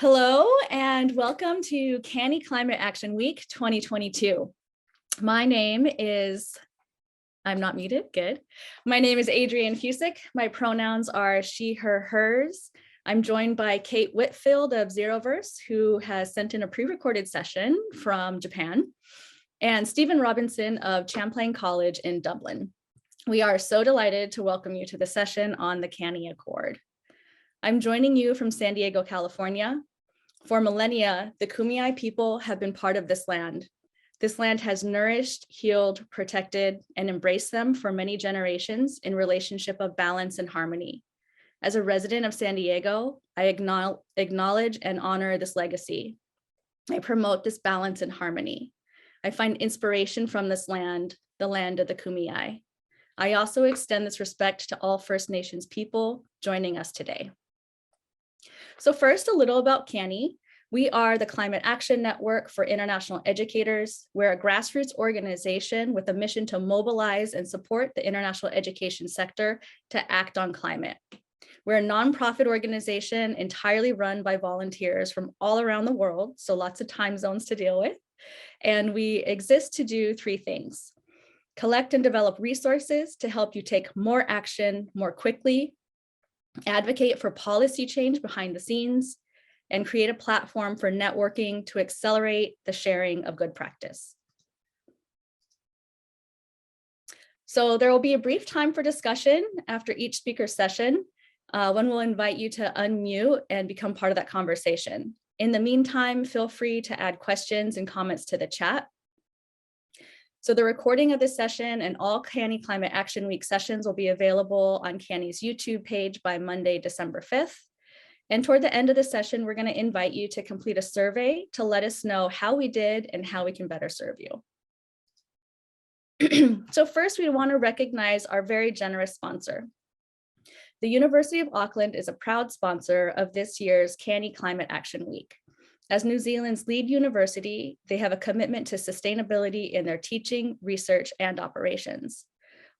Hello and welcome to CANIE Climate Action Week 2022. My name is, I'm not muted, good. My name is Adrienne Fusick. My pronouns are she, her, hers. I'm joined by Kate Whitfield of Zeroverse, who has sent in a pre-recorded session from Japan, and Stephen Robinson of Champlain College in Dublin. We are so delighted to welcome you to the session on the CANIE Accord. I'm joining you from San Diego, California. For millennia, the Kumeyaay people have been part of this land. This land has nourished, healed, protected, and embraced them for many generations in relationship of balance and harmony. As a resident of San Diego, I acknowledge and honor this legacy. I promote this balance and harmony. I find inspiration from this land, the land of the Kumeyaay. I also extend this respect to all First Nations people joining us today. So first, a little about CANIE. We are the Climate Action Network for International Educators. We're a grassroots organization with a mission to mobilize and support the international education sector to act on climate. We're a nonprofit organization entirely run by volunteers from all around the world, so lots of time zones to deal with. And we exist to do three things: collect and develop resources to help you take more action more quickly, advocate for policy change behind the scenes, and create a platform for networking to accelerate the sharing of good practice. So there will be a brief time for discussion after each speaker's session, when we'll invite you to unmute and become part of that conversation. In the meantime, feel free to add questions and comments to the chat. So the recording of this session and all CANIE Climate Action Week sessions will be available on CANIE's YouTube page by Monday, December 5th. And toward the end of the session, we're going to invite you to complete a survey to let us know how we did and how we can better serve you. So first, we want to recognize our very generous sponsor. The University of Auckland is a proud sponsor of this year's CANIE Climate Action Week. As New Zealand's lead university, they have a commitment to sustainability in their teaching, research, and operations.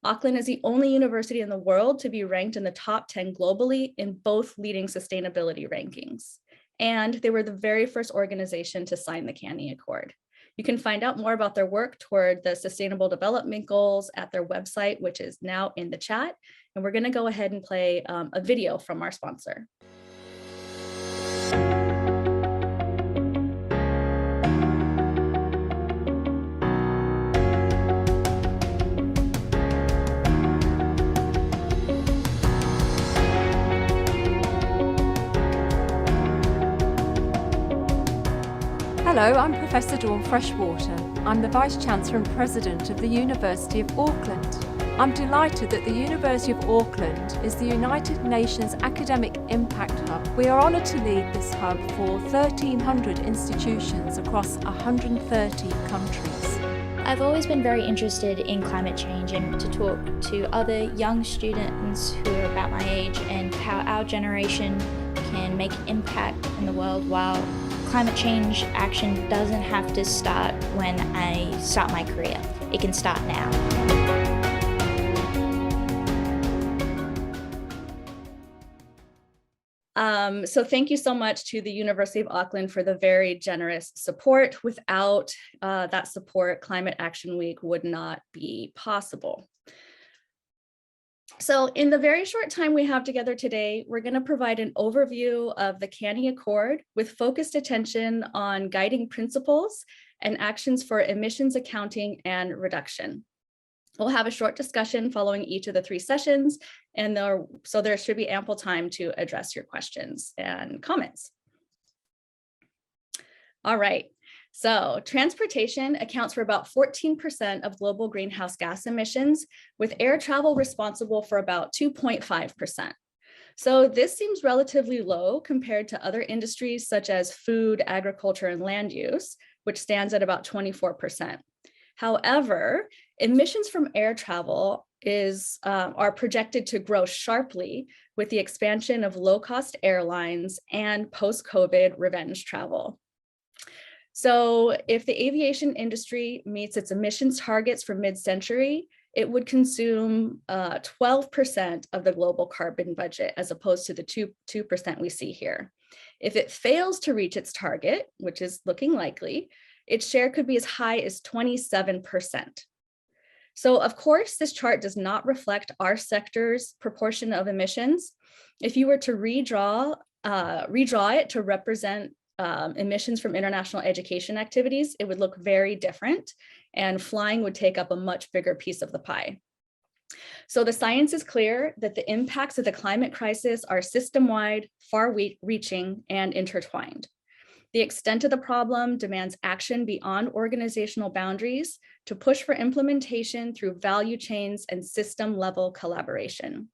Auckland is the only university in the world to be ranked in the top 10 globally in both leading sustainability rankings. And they were the very first organization to sign the CANIE Accord. You can find out more about their work toward the Sustainable Development Goals at their website, which is now in the chat. And we're going to go ahead and play a video from our sponsor. Hello, I'm Professor Dawn Freshwater. I'm the Vice-Chancellor and President of the University of Auckland. I'm delighted that the University of Auckland is the United Nations Academic Impact Hub. We are honoured to lead this hub for 1,300 institutions across 130 countries. I've always been very interested in climate change and to talk to other young students who are about my age and how our generation can make an impact in the world while climate change action doesn't have to start when I start my career. It can start now. So thank you so much to the University of Auckland for the very generous support. Without that support, Climate Action Week would not be possible. So in the very short time we have together today, we're going to provide an overview of the CANIE Accord with focused attention on guiding principles and actions for emissions accounting and reduction. We'll have a short discussion following each of the three sessions, and there should be ample time to address your questions and comments. All right. So transportation accounts for about 14% of global greenhouse gas emissions, with air travel responsible for about 2.5%. So this seems relatively low compared to other industries such as food, agriculture, and land use, which stands at about 24%. However, emissions from air travel are projected to grow sharply with the expansion of low-cost airlines and post-COVID revenge travel. So if the aviation industry meets its emissions targets for mid-century, it would consume 12% of the global carbon budget as opposed to the 2% we see here. If it fails to reach its target, which is looking likely, its share could be as high as 27%. So of course, this chart does not reflect our sector's proportion of emissions. If you were to redraw it to represent emissions from international education activities, it would look very different, and flying would take up a much bigger piece of the pie. So the science is clear that the impacts of the climate crisis are system-wide, far-reaching, and intertwined. The extent of the problem demands action beyond organizational boundaries to push for implementation through value chains and system-level collaboration.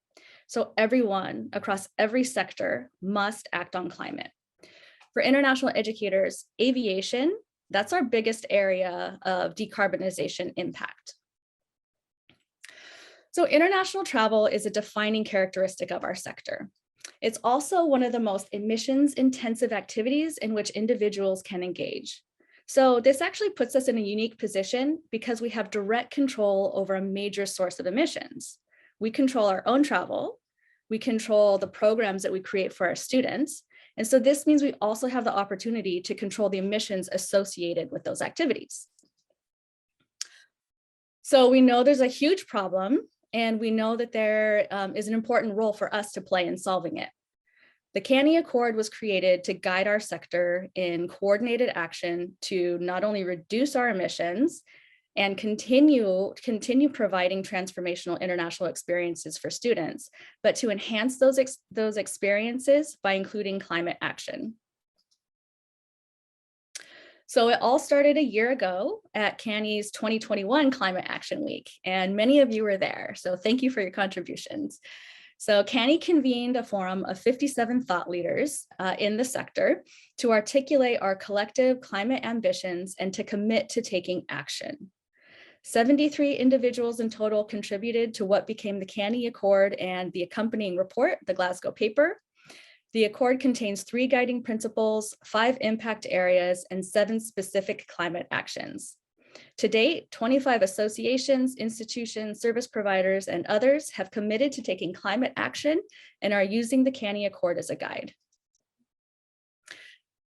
So everyone across every sector must act on climate. For international educators, aviation, that's our biggest area of decarbonization impact. So international travel is a defining characteristic of our sector. It's also one of the most emissions-intensive activities in which individuals can engage. So this actually puts us in a unique position because we have direct control over a major source of emissions. We control our own travel, we control the programs that we create for our students, and so this means we also have the opportunity to control the emissions associated with those activities. So we know there's a huge problem, and we know that there is an important role for us to play in solving it. The CANIE Accord was created to guide our sector in coordinated action to not only reduce our emissions and continue providing transformational international experiences for students, but to enhance those experiences by including climate action. So it all started a year ago at CANIE's 2021 Climate Action Week, and many of you were there, so thank you for your contributions. So CANIE convened a forum of 57 thought leaders in the sector to articulate our collective climate ambitions and to commit to taking action. 73 individuals in total contributed to what became the CANIE Accord and the accompanying report, the Glasgow paper. The Accord contains 3 guiding principles, 5 impact areas, and 7 specific climate actions. To date, 25 associations, institutions, service providers, and others have committed to taking climate action and are using the CANIE Accord as a guide.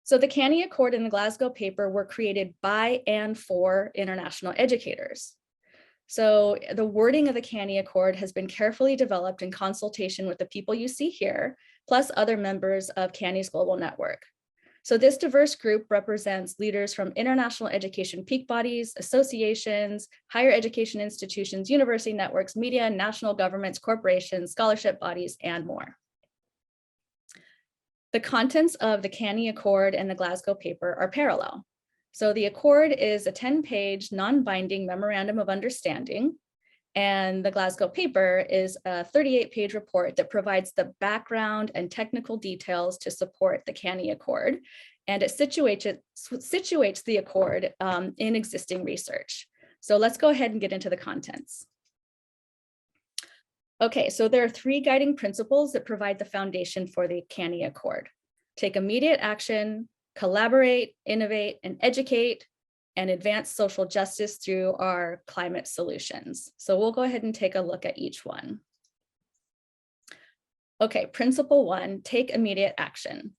So the CANIE Accord and the Glasgow paper were created by and for international educators. So the wording of the CANIE Accord has been carefully developed in consultation with the people you see here, plus other members of CANIE's global network. So this diverse group represents leaders from international education peak bodies, associations, higher education institutions, university networks, media, national governments, corporations, scholarship bodies, and more. The contents of the CANIE Accord and the Glasgow paper are parallel. So the Accord is a 10-page non-binding memorandum of understanding, and the Glasgow paper is a 38-page report that provides the background and technical details to support the CANIE Accord, and it situates the Accord in existing research. So let's go ahead and get into the contents. Okay, so there are 3 guiding principles that provide the foundation for the CANIE Accord. Take immediate action, collaborate, innovate, and educate, and advance social justice through our climate solutions. So we'll go ahead and take a look at each one. Okay, principle 1, take immediate action.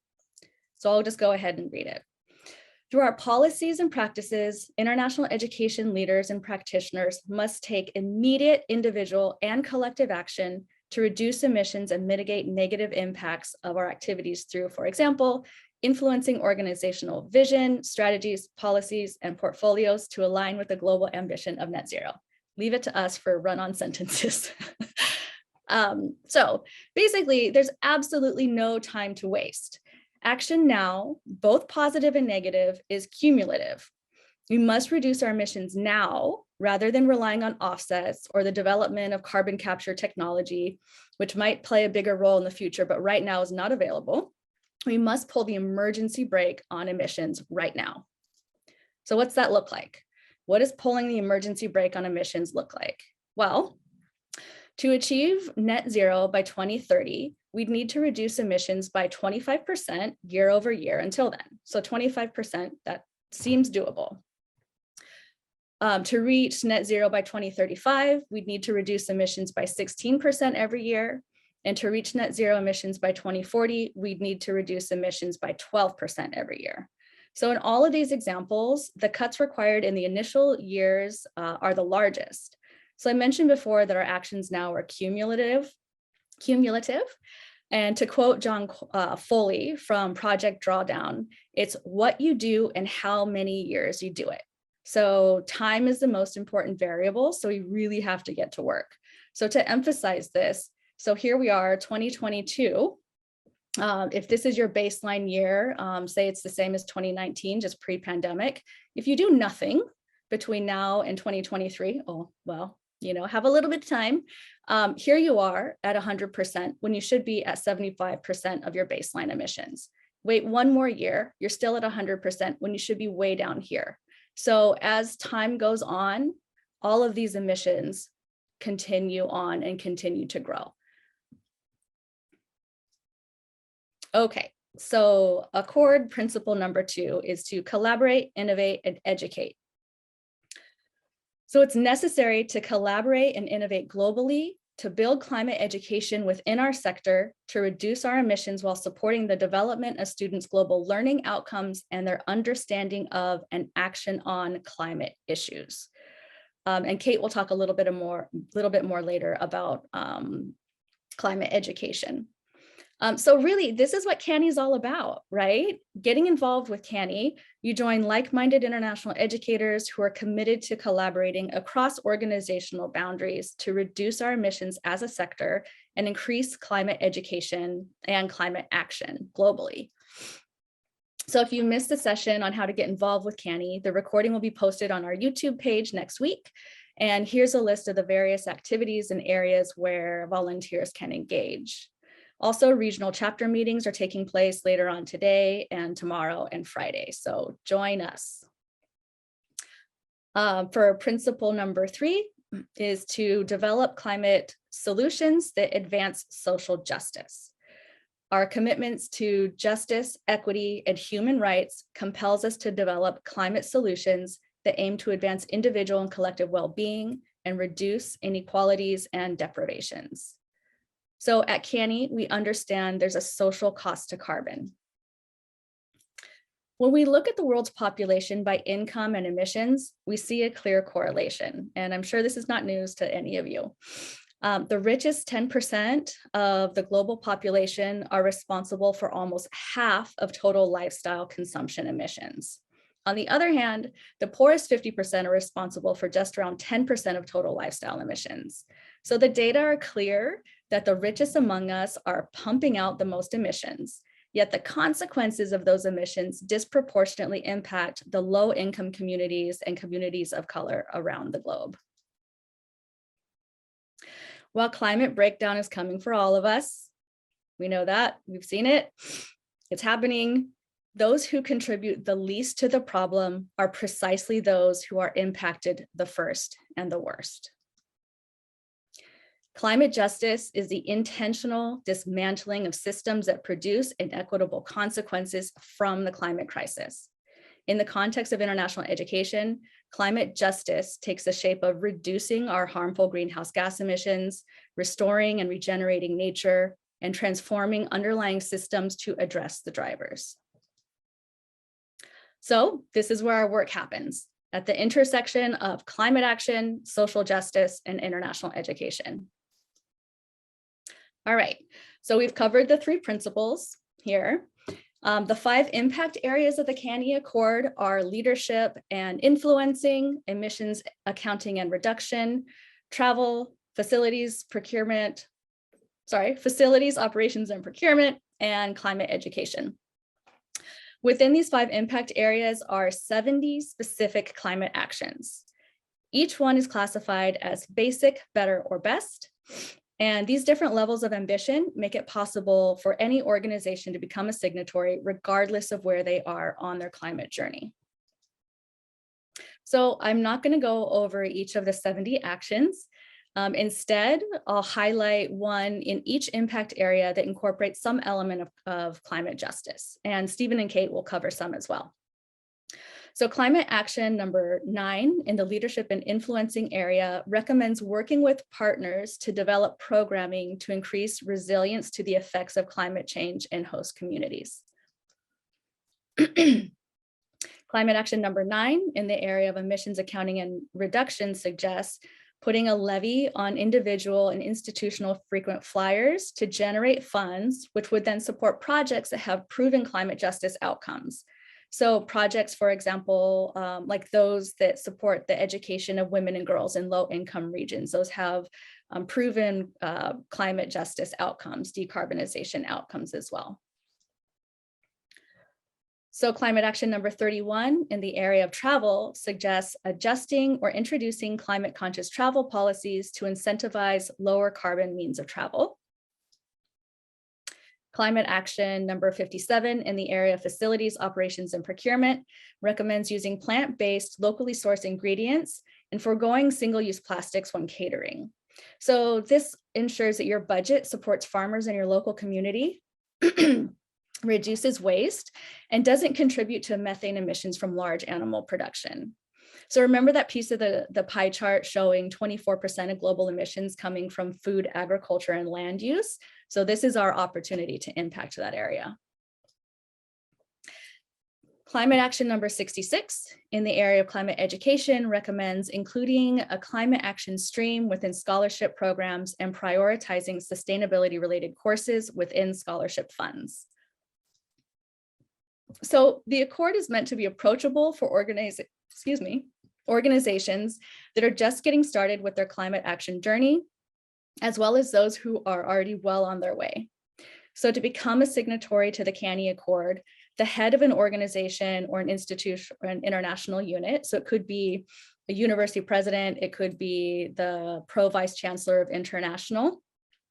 So I'll just go ahead and read it. Through our policies and practices, international education leaders and practitioners must take immediate individual and collective action to reduce emissions and mitigate negative impacts of our activities through, for example, influencing organizational vision, strategies, policies, and portfolios to align with the global ambition of net zero. Leave it to us for run-on sentences. So basically, there's absolutely no time to waste. Action now, both positive and negative, is cumulative. We must reduce our emissions now rather than relying on offsets or the development of carbon capture technology, which might play a bigger role in the future, but right now is not available. We must pull the emergency brake on emissions right now. So what's that look like? What does pulling the emergency brake on emissions look like? Well, to achieve net zero by 2030, we'd need to reduce emissions by 25% year over year until then. So 25%, that seems doable. To reach net zero by 2035, we'd need to reduce emissions by 16% every year. And to reach net zero emissions by 2040, we'd need to reduce emissions by 12% every year. So in all of these examples, the cuts required in the initial years are the largest. So I mentioned before that our actions now are cumulative. And to quote John Foley from Project Drawdown, it's what you do and how many years you do it. So time is the most important variable, so we really have to get to work. So to emphasize this, so here we are, 2022. If this is your baseline year, say it's the same as 2019, just pre-pandemic, if you do nothing between now and 2023, oh, well, you know, have a little bit of time. Here you are at 100% when you should be at 75% of your baseline emissions. Wait one more year, you're still at 100% when you should be way down here. So as time goes on, all of these emissions continue on and continue to grow. Okay, so Accord principle number 2 is to collaborate, innovate, and educate. So it's necessary to collaborate and innovate globally to build climate education within our sector to reduce our emissions while supporting the development of students' global learning outcomes and their understanding of and action on climate issues. And Kate will talk a little bit more later about climate education. So really, this is what CANIE is all about, right? Getting involved with CANIE, you join like-minded international educators who are committed to collaborating across organizational boundaries to reduce our emissions as a sector and increase climate education and climate action globally. So if you missed the session on how to get involved with CANIE, the recording will be posted on our YouTube page next week. And here's a list of the various activities and areas where volunteers can engage. Also, regional chapter meetings are taking place later on today and tomorrow and Friday, so join us. For principle number 3 is to develop climate solutions that advance social justice. Our commitments to justice, equity, and human rights compels us to develop climate solutions that aim to advance individual and collective well-being and reduce inequalities and deprivations. So at CANIE, we understand there's a social cost to carbon. When we look at the world's population by income and emissions, we see a clear correlation. And I'm sure this is not news to any of you. The richest 10% of the global population are responsible for almost half of total lifestyle consumption emissions. On the other hand, the poorest 50% are responsible for just around 10% of total lifestyle emissions. So the data are clear that the richest among us are pumping out the most emissions, yet the consequences of those emissions disproportionately impact the low-income communities and communities of color around the globe. While climate breakdown is coming for all of us, we know that, we've seen it, it's happening. Those who contribute the least to the problem are precisely those who are impacted the first and the worst. Climate justice is the intentional dismantling of systems that produce inequitable consequences from the climate crisis. In the context of international education, climate justice takes the shape of reducing our harmful greenhouse gas emissions, restoring and regenerating nature, and transforming underlying systems to address the drivers. So this is where our work happens, at the intersection of climate action, social justice, and international education. All right, so we've covered the 3 principles here. The 5 impact areas of the CANIE Accord are leadership and influencing, emissions accounting and reduction, travel, facilities, operations and procurement, and climate education. Within these 5 impact areas are 70 specific climate actions. Each one is classified as basic, better, or best. And these different levels of ambition make it possible for any organization to become a signatory, regardless of where they are on their climate journey. So I'm not going to go over each of the 70 actions. Instead, I'll highlight one in each impact area that incorporates some element of climate justice. And Stephen and Kate will cover some as well. So climate action number 9 in the leadership and influencing area recommends working with partners to develop programming to increase resilience to the effects of climate change in host communities. Climate action number 9 in the area of emissions accounting and reduction suggests putting a levy on individual and institutional frequent flyers to generate funds, which would then support projects that have proven climate justice outcomes. So projects, for example, like those that support the education of women and girls in low-income regions, those have proven climate justice outcomes, decarbonization outcomes as well. So climate action number 31 in the area of travel suggests adjusting or introducing climate conscious travel policies to incentivize lower carbon means of travel. Climate action number 57 in the area of facilities, operations, and procurement recommends using plant-based, locally sourced ingredients and foregoing single-use plastics when catering. So this ensures that your budget supports farmers in your local community, reduces waste, and doesn't contribute to methane emissions from large animal production. So remember that piece of the pie chart showing 24% of global emissions coming from food, agriculture, and land use. So this is our opportunity to impact that area. Climate action number 66 in the area of climate education recommends including a climate action stream within scholarship programs and prioritizing sustainability related courses within scholarship funds. So the Accord is meant to be approachable for organizations that are just getting started with their climate action journey, as well as those who are already well on their way. So to become a signatory to the CANIE Accord, the head of an organization or an institution or an international unit, so it could be a university president, it could be the pro-vice chancellor of international,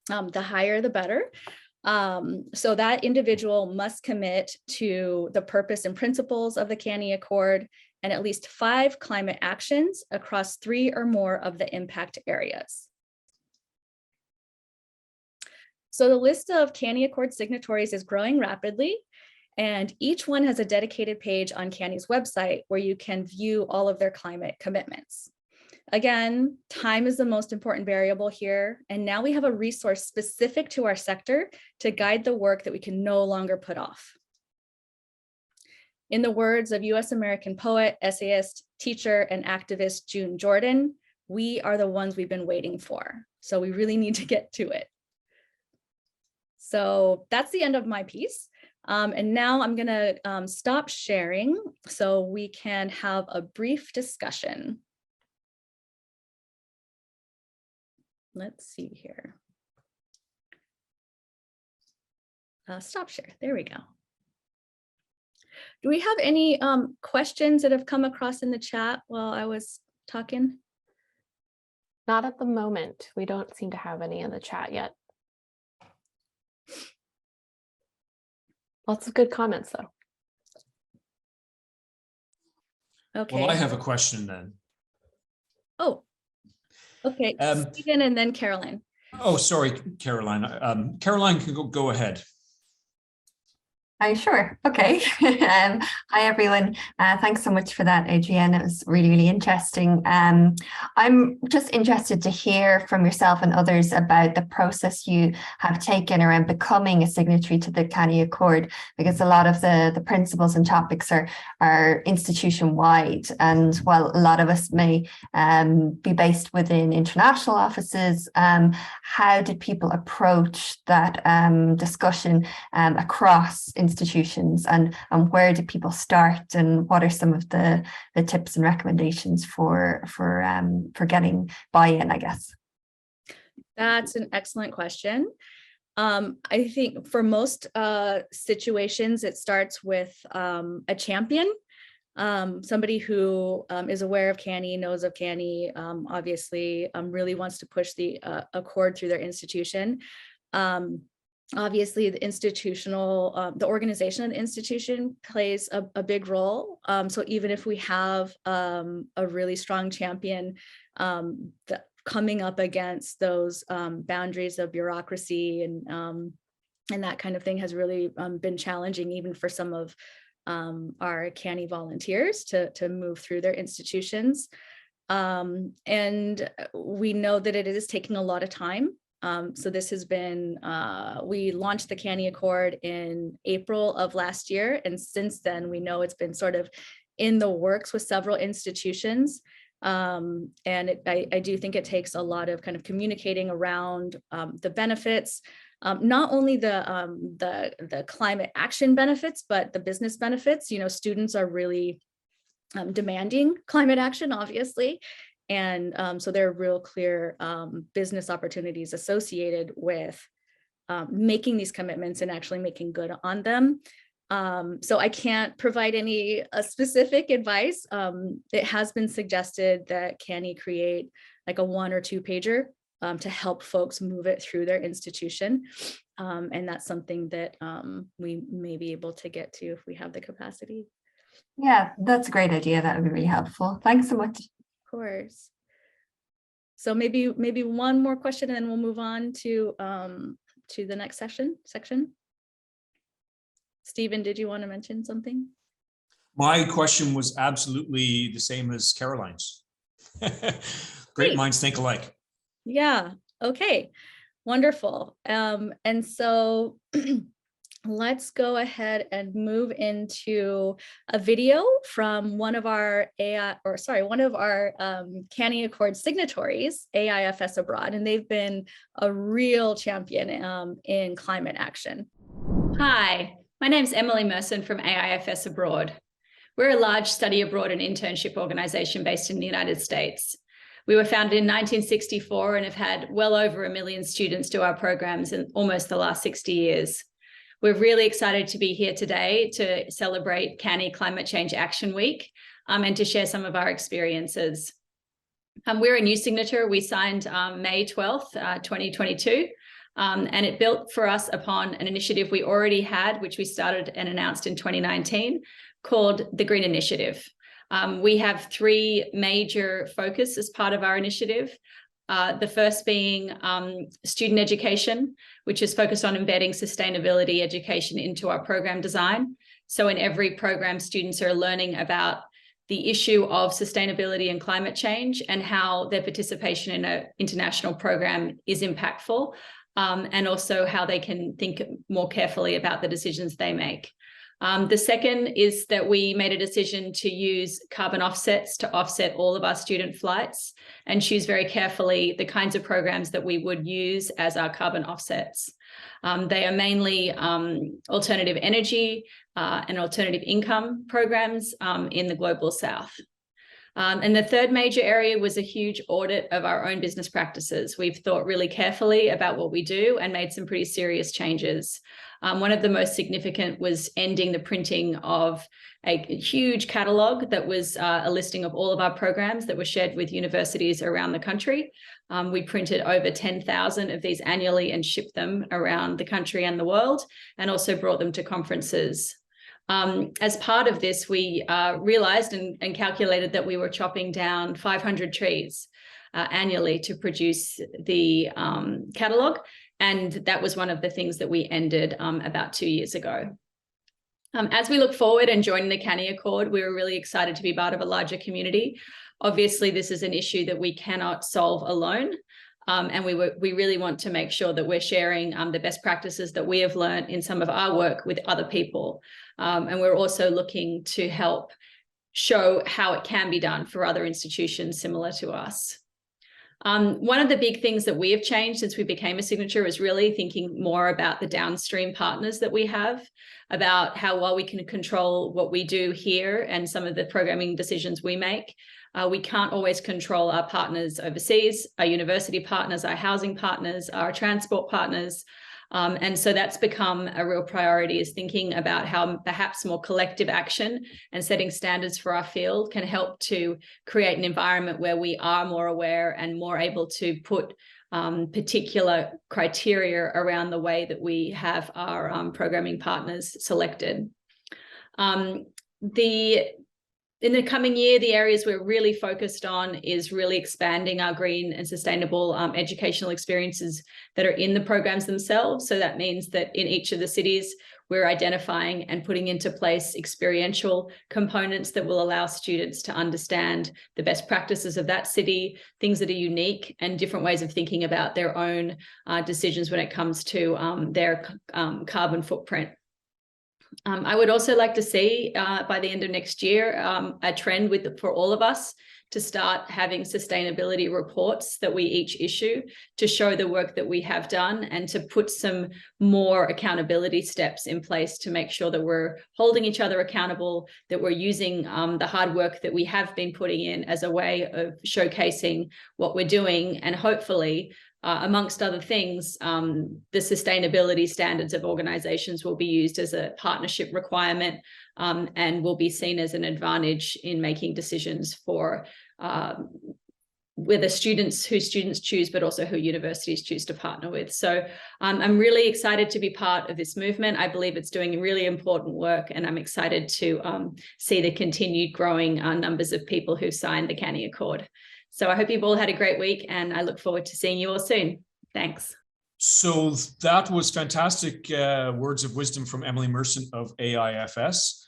the higher the better. So that individual must commit to the purpose and principles of the CANIE Accord and at least 5 climate actions across 3 or more of the impact areas. So the list of CANIE Accord signatories is growing rapidly, and each one has a dedicated page on CANIE's website where you can view all of their climate commitments. Again, time is the most important variable here, and now we have a resource specific to our sector to guide the work that we can no longer put off. In the words of US American poet, essayist, teacher, and activist June Jordan, we are the ones we've been waiting for. So we really need to get to it. So that's the end of my piece. And now I'm gonna stop sharing so we can have a brief discussion. Let's see here. Stop share, there we go. Do we have any questions that have come across in the chat while I was talking? Not at the moment. We don't seem to have any in the chat yet. Lots of good comments though. Okay. Well, I have a question then. Oh, okay, Stephen and then Caroline. Oh, sorry, Caroline. Caroline can go ahead. Sure. Okay. Hi, everyone. Thanks so much for that, Adrienne. It was really, really interesting. I'm just interested to hear from yourself and others about the process you have taken around becoming a signatory to the CANIE Accord, because a lot of the principles and topics are institution-wide. And while a lot of us may be based within international offices, how did people approach that discussion across institutions, and where do people start, and what are some of the tips and recommendations for getting buy-in, I guess? That's an excellent question. I think for most situations, it starts with a champion, somebody who is aware of CANIE, knows of CANIE, obviously really wants to push the Accord through their institution. Obviously, the organization of the institution plays a big role. So even if we have a really strong champion coming up against those boundaries of bureaucracy and that kind of thing has really been challenging even for some of our CANIE volunteers to move through their institutions. And we know that it is taking a lot of time. So this has been, we launched the CANIE Accord in April of last year. And since then, we know it's been sort of in the works with several institutions. And I do think it takes a lot of kind of communicating around the benefits, not only the climate action benefits, but the business benefits. You know, students are really demanding climate action, obviously. And so there are real clear business opportunities associated with making these commitments and actually making good on them. So I can't provide any specific advice. It has been suggested that CANIE create like a 1 or 2 pager to help folks move it through their institution. And that's something that we may be able to get to if we have the capacity. Yeah, that's a great idea. That would be really helpful. Thanks so much. Of course. So maybe one more question and then we'll move on to the next section. Stephen, did you want to mention something? My question was absolutely the same as Caroline's. Great minds think alike. Yeah, okay, wonderful. And so let's go ahead and move into a video from one of our CANIE Accord signatories, AIFS Abroad, and they've been a real champion in climate action. Hi, my name's Emily Merson from AIFS Abroad. We're a large study abroad and internship organization based in the United States. We were founded in 1964 and have had well over 1 million students do our programs in almost the last 60 years. We're really excited to be here today to celebrate CANIE Climate Change Action Week and to share some of our experiences. We're a new signature. We signed May 12th, 2022, and it built for us upon an initiative we already had, which we started and announced in 2019, called the Green Initiative. We have 3 major focus as part of our initiative. The first being student education, which is focused on embedding sustainability education into our program design. So in every program, students are learning about the issue of sustainability and climate change and how their participation in an international program is impactful, and also how they can think more carefully about the decisions they make. The second is that we made a decision to use carbon offsets to offset all of our student flights and choose very carefully the kinds of programs that we would use as our carbon offsets. They are mainly alternative energy and alternative income programs in the Global South. And the third major area was a huge audit of our own business practices. We've thought really carefully about what we do and made some pretty serious changes. One of the most significant was ending the printing of a huge catalog that was a listing of all of our programs that were shared with universities around the country. We printed over 10,000 of these annually and shipped them around the country and the world, and also brought them to conferences. As part of this, we realized and calculated that we were chopping down 500 trees annually to produce the catalog. And that was one of the things that we ended about 2 years ago. As we look forward and join the CANIE Accord, we were really excited to be part of a larger community. Obviously, this is an issue that we cannot solve alone. And we really want to make sure that we're sharing the best practices that we have learned in some of our work with other people. And we're also looking to help show how it can be done for other institutions similar to us. One of the big things that we have changed since we became a signature is really thinking more about the downstream partners that we have, about how while we can control what we do here and some of the programming decisions we make, we can't always control our partners overseas, our university partners, our housing partners, our transport partners. And so that's become a real priority, is thinking about how perhaps more collective action and setting standards for our field can help to create an environment where we are more aware and more able to put particular criteria around the way that we have our programming partners selected. In the coming year, the areas we're really focused on is really expanding our green and sustainable educational experiences that are in the programs themselves. So that means that in each of the cities, we're identifying and putting into place experiential components that will allow students to understand the best practices of that city, things that are unique, and different ways of thinking about their own decisions when it comes to their carbon footprint. I would also like to see by the end of next year a trend for all of us to start having sustainability reports that we each issue to show the work that we have done, and to put some more accountability steps in place to make sure that we're holding each other accountable, that we're using the hard work that we have been putting in as a way of showcasing what we're doing, and hopefully amongst other things, the sustainability standards of organizations will be used as a partnership requirement and will be seen as an advantage in making decisions for whether who students choose, but also who universities choose to partner with. So I'm really excited to be part of this movement. I believe it's doing really important work, and I'm excited to see the continued growing numbers of people who've signed the CANIE Accord. So I hope you've all had a great week, and I look forward to seeing you all soon. Thanks. So that was fantastic words of wisdom from Emily Merson of AIFS.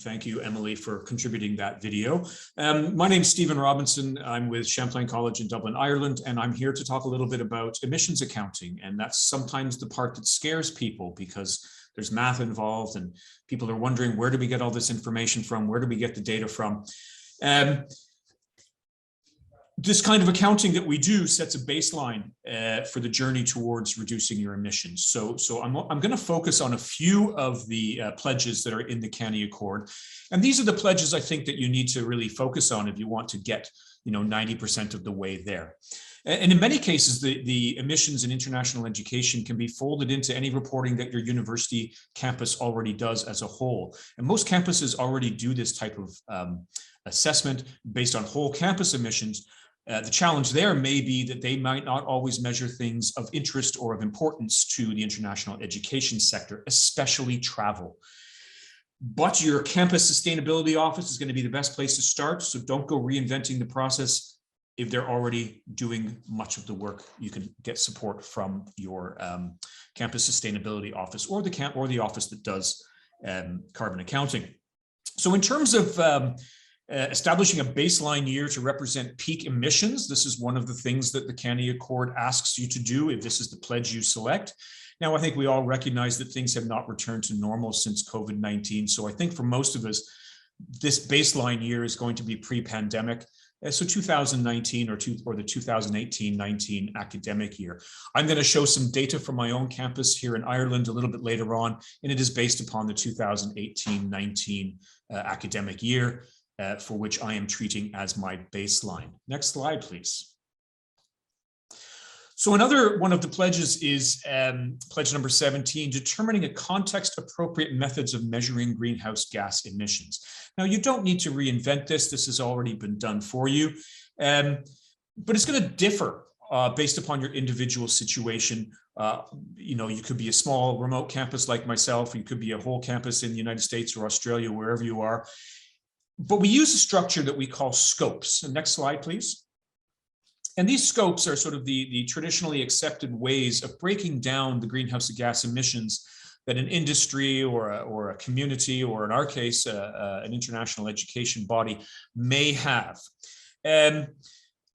Thank you, Emily, for contributing that video. My name is Stephen Robinson. I'm with Champlain College in Dublin, Ireland, and I'm here to talk a little bit about emissions accounting. And that's sometimes the part that scares people, because there's math involved and people are wondering, where do we get all this information from? Where do we get the data from? This kind of accounting that we do sets a baseline for the journey towards reducing your emissions. So I'm going to focus on a few of the pledges that are in the CANIE Accord. And these are the pledges I think that you need to really focus on if you want to get 90% of the way there. And in many cases, the emissions in international education can be folded into any reporting that your university campus already does as a whole. And most campuses already do this type of assessment based on whole campus emissions. The challenge there may be that they might not always measure things of interest or of importance to the international education sector, especially travel. But your campus sustainability office is going to be the best place to start, so don't go reinventing the process. If they're already doing much of the work, you can get support from your campus sustainability office, or the office that does carbon accounting. So in terms of establishing a baseline year to represent peak emissions, this is one of the things that the CANIE Accord asks you to do if this is the pledge you select. Now, I think we all recognize that things have not returned to normal since COVID-19. So I think for most of us, this baseline year is going to be pre-pandemic. So 2019 or the 2018-19 academic year. I'm going to show some data from my own campus here in Ireland a little bit later on, and it is based upon the 2018-19 academic year. For which I am treating as my baseline. Next slide, please. So another one of the pledges is pledge number 17, determining a context-appropriate methods of measuring greenhouse gas emissions. Now, you don't need to reinvent this. This has already been done for you, but it's going to differ based upon your individual situation. You could be a small remote campus like myself. You could be a whole campus in the United States or Australia, wherever you are. But we use a structure that we call scopes. And next slide, please. And these scopes are sort of the traditionally accepted ways of breaking down the greenhouse gas emissions that an industry or a community, or in our case, an international education body may have. And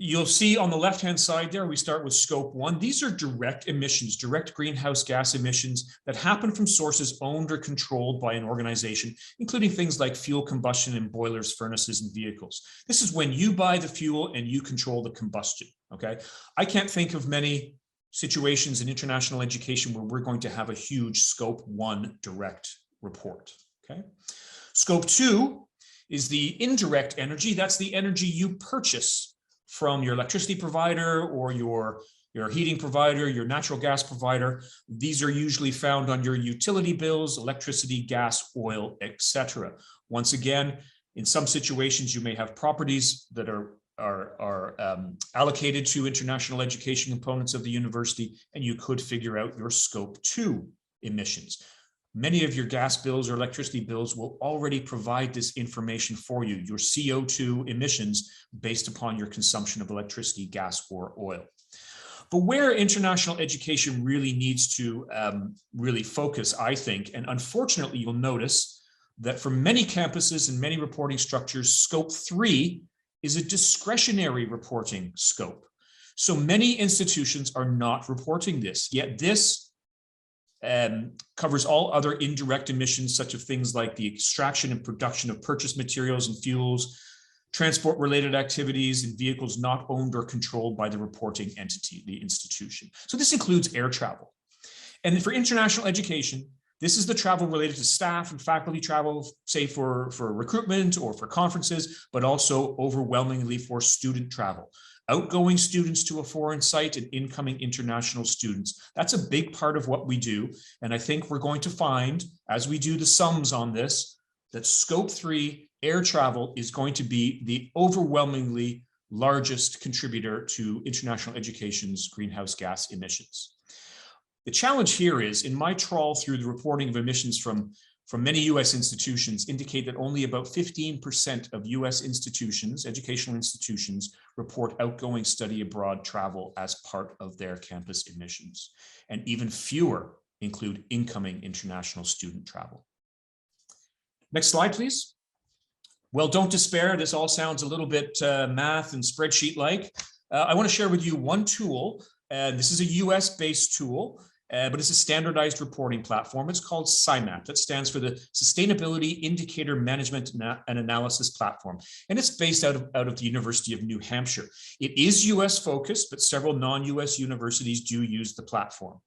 you'll see on the left-hand side there, we start with scope 1. These are direct emissions, direct greenhouse gas emissions that happen from sources owned or controlled by an organization, including things like fuel combustion in boilers, furnaces, and vehicles. This is when you buy the fuel and you control the combustion, okay? I can't think of many situations in international education where we're going to have a huge scope 1 direct report, okay? Scope 2 is the indirect energy. That's the energy you purchase from your electricity provider or your heating provider, your natural gas provider. These are usually found on your utility bills, electricity, gas, oil, etc. Once again, in some situations, you may have properties that are allocated to international education components of the university, and you could figure out your scope 2 emissions. Many of your gas bills or electricity bills will already provide this information for you, your CO2 emissions based upon your consumption of electricity, gas, or oil. But where international education really needs to really focus, I think, and unfortunately, you'll notice that for many campuses and many reporting structures, scope 3 is a discretionary reporting scope. So many institutions are not reporting this, yet this covers all other indirect emissions, such as things like the extraction and production of purchased materials and fuels, transport-related activities in vehicles not owned or controlled by the reporting entity, the institution. So this includes air travel. And for international education, this is the travel related to staff and faculty travel, say for recruitment or for conferences, but also overwhelmingly for student travel. Outgoing students to a foreign site and incoming international students. That's a big part of what we do. And I think we're going to find, as we do the sums on this, that scope 3 air travel is going to be the overwhelmingly largest contributor to international education's greenhouse gas emissions. The challenge here is, in my trawl through the reporting of emissions from many US institutions, indicate that only about 15% of US institutions, educational institutions, report outgoing study abroad travel as part of their campus emissions. And even fewer include incoming international student travel. Next slide, please. Well, don't despair. This all sounds a little bit math and spreadsheet-like. I want to share with you one tool. This is a US-based tool, but it's a standardized reporting platform. It's called CIMAP. That stands for the Sustainability Indicator Management and Analysis Platform. And it's based out of the University of New Hampshire. It is US-focused, but several non-US universities do use the platform.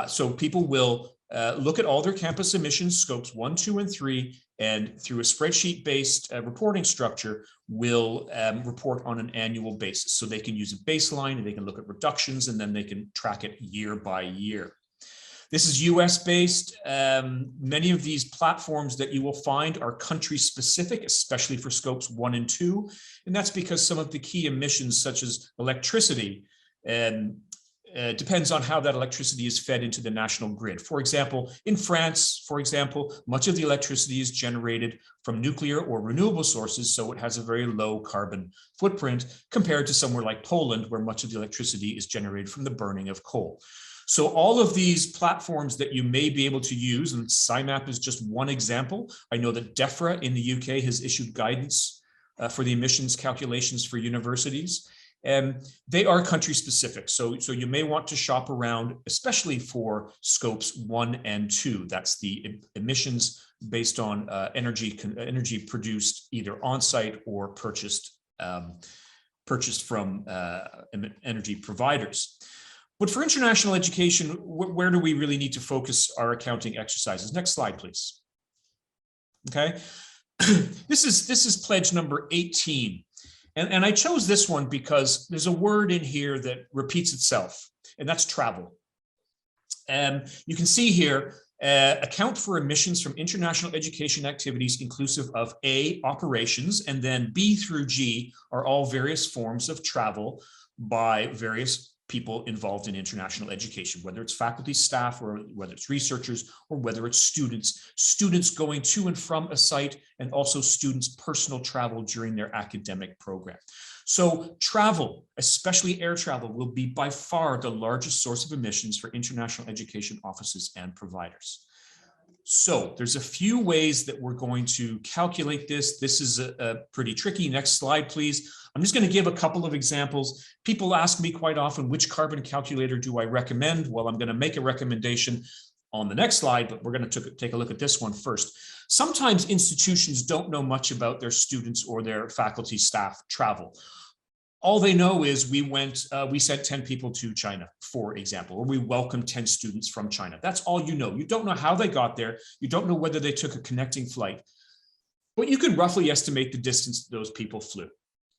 So people will look at all their campus emissions, scopes 1, 2, and 3, and through a spreadsheet-based reporting structure, will report on an annual basis. So they can use a baseline, and they can look at reductions, and then they can track it year by year. This is US-based. Many of these platforms that you will find are country-specific, especially for scopes 1 and 2. And that's because some of the key emissions, such as electricity, depends on how that electricity is fed into the national grid. For example, in France, much of the electricity is generated from nuclear or renewable sources, so it has a very low carbon footprint compared to somewhere like Poland, where much of the electricity is generated from the burning of coal. So all of these platforms that you may be able to use, and CIMAP is just one example. I know that DEFRA in the UK has issued guidance for the emissions calculations for universities. They are country specific. So you may want to shop around, especially for scopes 1 and 2. That's the emissions based on energy produced either on site or purchased from energy providers. But for international education, where do we really need to focus our accounting exercises? Next slide, please. Okay, this is pledge number 18. And I chose this one because there's a word in here that repeats itself, and that's travel. You can see here, account for emissions from international education activities inclusive of A, operations, and then B through G are all various forms of travel by various people involved in international education, whether it's faculty, staff, or whether it's researchers, or whether it's students going to and from a site, and also students' personal travel during their academic program. So travel, especially air travel, will be by far the largest source of emissions for international education offices and providers. So there's a few ways that we're going to calculate this. This is pretty tricky. Next slide, please. I'm just going to give a couple of examples. People ask me quite often, which carbon calculator do I recommend? Well, I'm going to make a recommendation on the next slide, but we're going to take a look at this one first. Sometimes institutions don't know much about their students or their faculty staff travel. All they know is we sent 10 people to China, for example, or we welcomed 10 students from China. That's all you know. You don't know how they got there. You don't know whether they took a connecting flight, but you can roughly estimate the distance those people flew.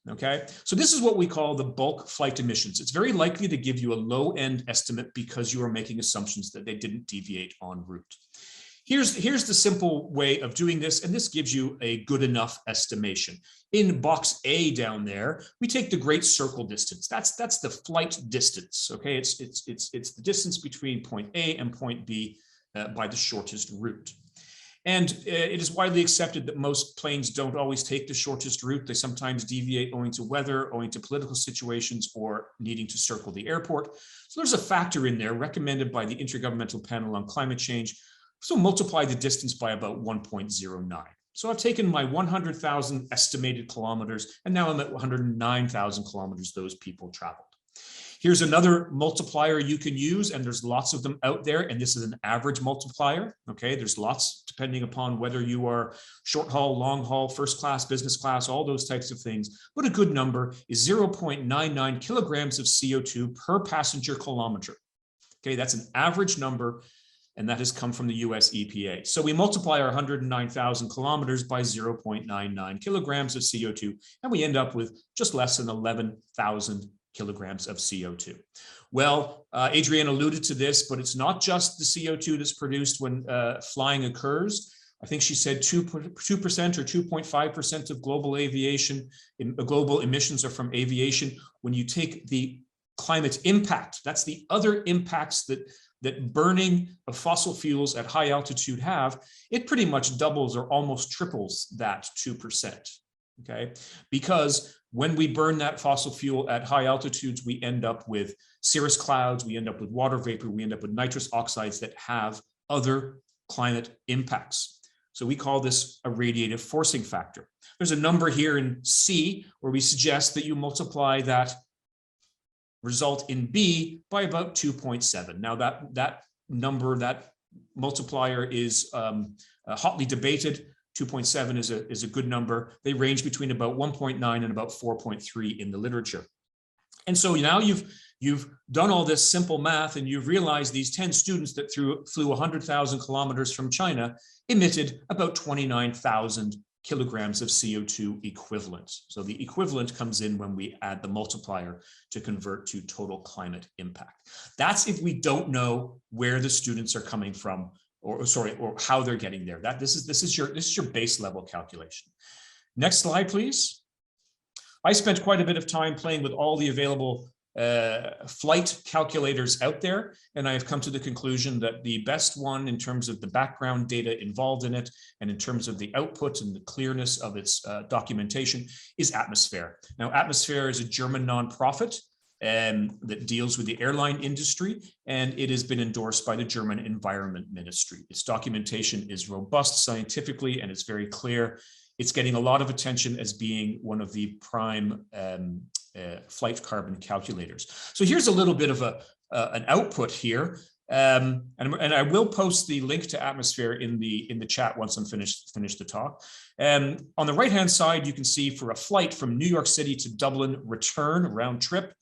Okay, so this is what we call the bulk flight emissions. It's very likely to give you a low end estimate because you are making assumptions that they didn't deviate en route. Here's the simple way of doing this, and this gives you a good enough estimation. In box A down there, we take the Great Circle distance. That's the flight distance. Okay, it's the distance between point A and point B by the shortest route. And it is widely accepted that most planes don't always take the shortest route. They sometimes deviate owing to weather, owing to political situations, or needing to circle the airport. So there's a factor in there recommended by the Intergovernmental Panel on Climate Change. So multiply the distance by about 1.09. So I've taken my 100,000 estimated kilometers, and now I'm at 109,000 kilometers those people traveled. Here's another multiplier you can use, and there's lots of them out there, and this is an average multiplier, okay? There's lots depending upon whether you are short haul, long haul, first class, business class, all those types of things, but a good number is 0.99 kilograms of CO2 per passenger kilometer. Okay, that's an average number, and that has come from the US EPA. So we multiply our 109,000 kilometers by 0.99 kilograms of CO2, and we end up with just less than 11,000 kilograms of CO2. Well, Adrienne alluded to this, but it's not just the CO2 that's produced when flying occurs. I think she said 2% or 2.5% of global aviation, global emissions are from aviation. When you take the climate impact, that's the other impacts that burning of fossil fuels at high altitude have, it pretty much doubles or almost triples that 2%, okay? Because when we burn that fossil fuel at high altitudes, we end up with cirrus clouds, we end up with water vapor, we end up with nitrous oxides that have other climate impacts. So we call this a radiative forcing factor. There's a number here in C where we suggest that you multiply that result in B by about 2.7. Now that number, that multiplier is hotly debated. 2.7 is a good number. They range between about 1.9 and about 4.3 in the literature. And so now you've done all this simple math, and you've realized these 10 students that flew 100,000 kilometers from China emitted about 29,000 kilograms of CO2 equivalent. So the equivalent comes in when we add the multiplier to convert to total climate impact. That's if we don't know where the students are coming from, or how they're getting there. This is your base level calculation. Next slide, please. I spent quite a bit of time playing with all the available flight calculators out there, and I have come to the conclusion that the best one in terms of the background data involved in it and in terms of the output and the clearness of its documentation is Atmosphere. Now, Atmosphere is a German nonprofit that deals with the airline industry, and it has been endorsed by the German Environment Ministry. Its documentation is robust scientifically, and it's very clear. It's getting a lot of attention as being one of the prime flight carbon calculators. So here's a little bit of an output here, and I will post the link to Atmosphere in the chat once I'm finished the talk. On the right hand side, you can see for a flight from New York City to Dublin return round trip,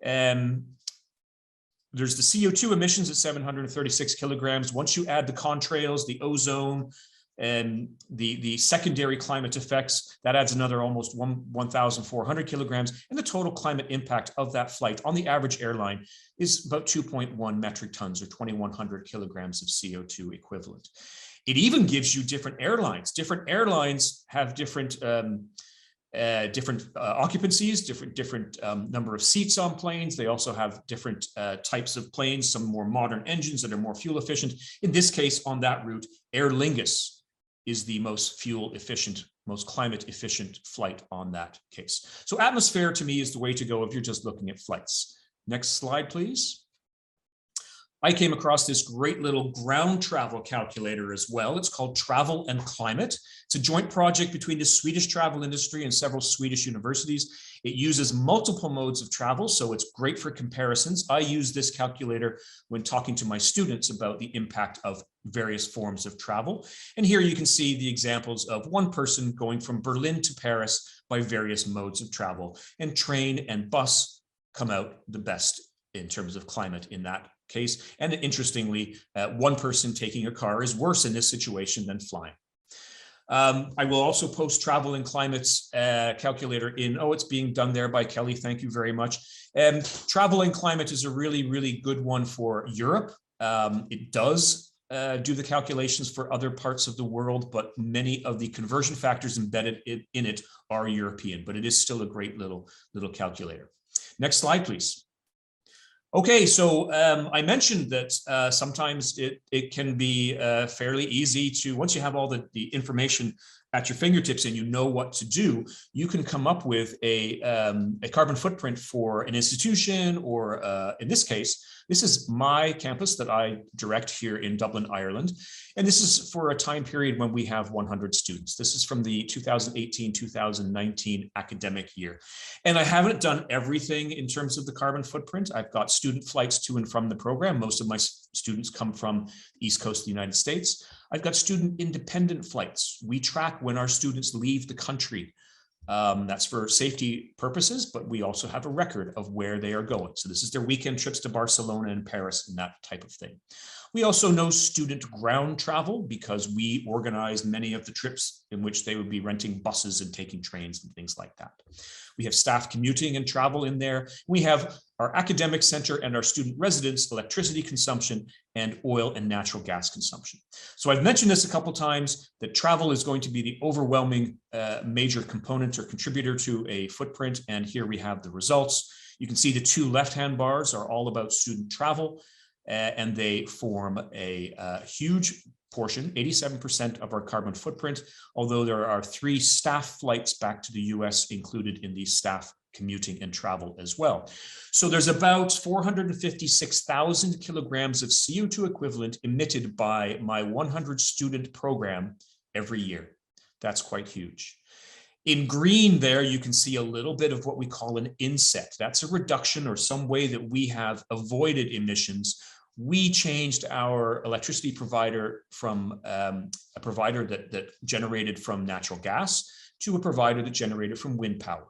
there's the CO2 emissions at 736 kilograms. Once you add the contrails, the ozone, and the secondary climate effects, that adds another almost 1,400 kilograms. And the total climate impact of that flight on the average airline is about 2.1 metric tons or 2,100 kilograms of CO2 equivalent. It even gives you different airlines. Different airlines have different occupancies, different number of seats on planes. They also have different types of planes, some more modern engines that are more fuel efficient. In this case, on that route, Aer Lingus is the most fuel efficient, most climate efficient flight on that case. So Atmosphere to me is the way to go if you're just looking at flights. Next slide, please. I came across this great little ground travel calculator as well. It's called Travel and Climate. It's a joint project between the Swedish travel industry and several Swedish universities. It uses multiple modes of travel, so it's great for comparisons. I use this calculator when talking to my students about the impact of various forms of travel. And here you can see the examples of one person going from Berlin to Paris by various modes of travel, and train and bus come out the best in terms of climate in that case. And interestingly, one person taking a car is worse in this situation than flying. I will also post Travel and Climate's calculator in, it's being done there by Kelly. Thank you very much. Travel and Climate is a really, really good one for Europe. It does do the calculations for other parts of the world, but many of the conversion factors embedded in it are European, but it is still a great little calculator. Next slide, please. Okay, so I mentioned that sometimes it can be fairly easy to, once you have all the information at your fingertips and you know what to do, you can come up with a carbon footprint for an institution, or in this case, this is my campus that I direct here in Dublin, Ireland. And this is for a time period when we have 100 students. This is from the 2018-2019 academic year. And I haven't done everything in terms of the carbon footprint. I've got student flights to and from the program. Most of my students come from the East Coast of the United States. I've got student independent flights. We track when our students leave the country. That's for safety purposes, but we also have a record of where they are going. So this is their weekend trips to Barcelona and Paris and that type of thing. We also know student ground travel because we organize many of the trips in which they would be renting buses and taking trains and things like that. We have staff commuting and travel in there. We have our academic center and our student residence, electricity consumption, and oil and natural gas consumption. So I've mentioned this a couple times, that travel is going to be the overwhelming major component or contributor to a footprint. And here we have the results. You can see the two left-hand bars are all about student travel, and they form a huge portion, 87% of our carbon footprint, although there are 3 staff flights back to the US included in the staff commuting and travel as well. So there's about 456,000 kilograms of CO2 equivalent emitted by my 100 student program every year. That's quite huge. In green there, you can see a little bit of what we call an inset. That's a reduction or some way that we have avoided emissions. We changed our electricity provider from a provider that generated from natural gas to a provider that generated from wind power.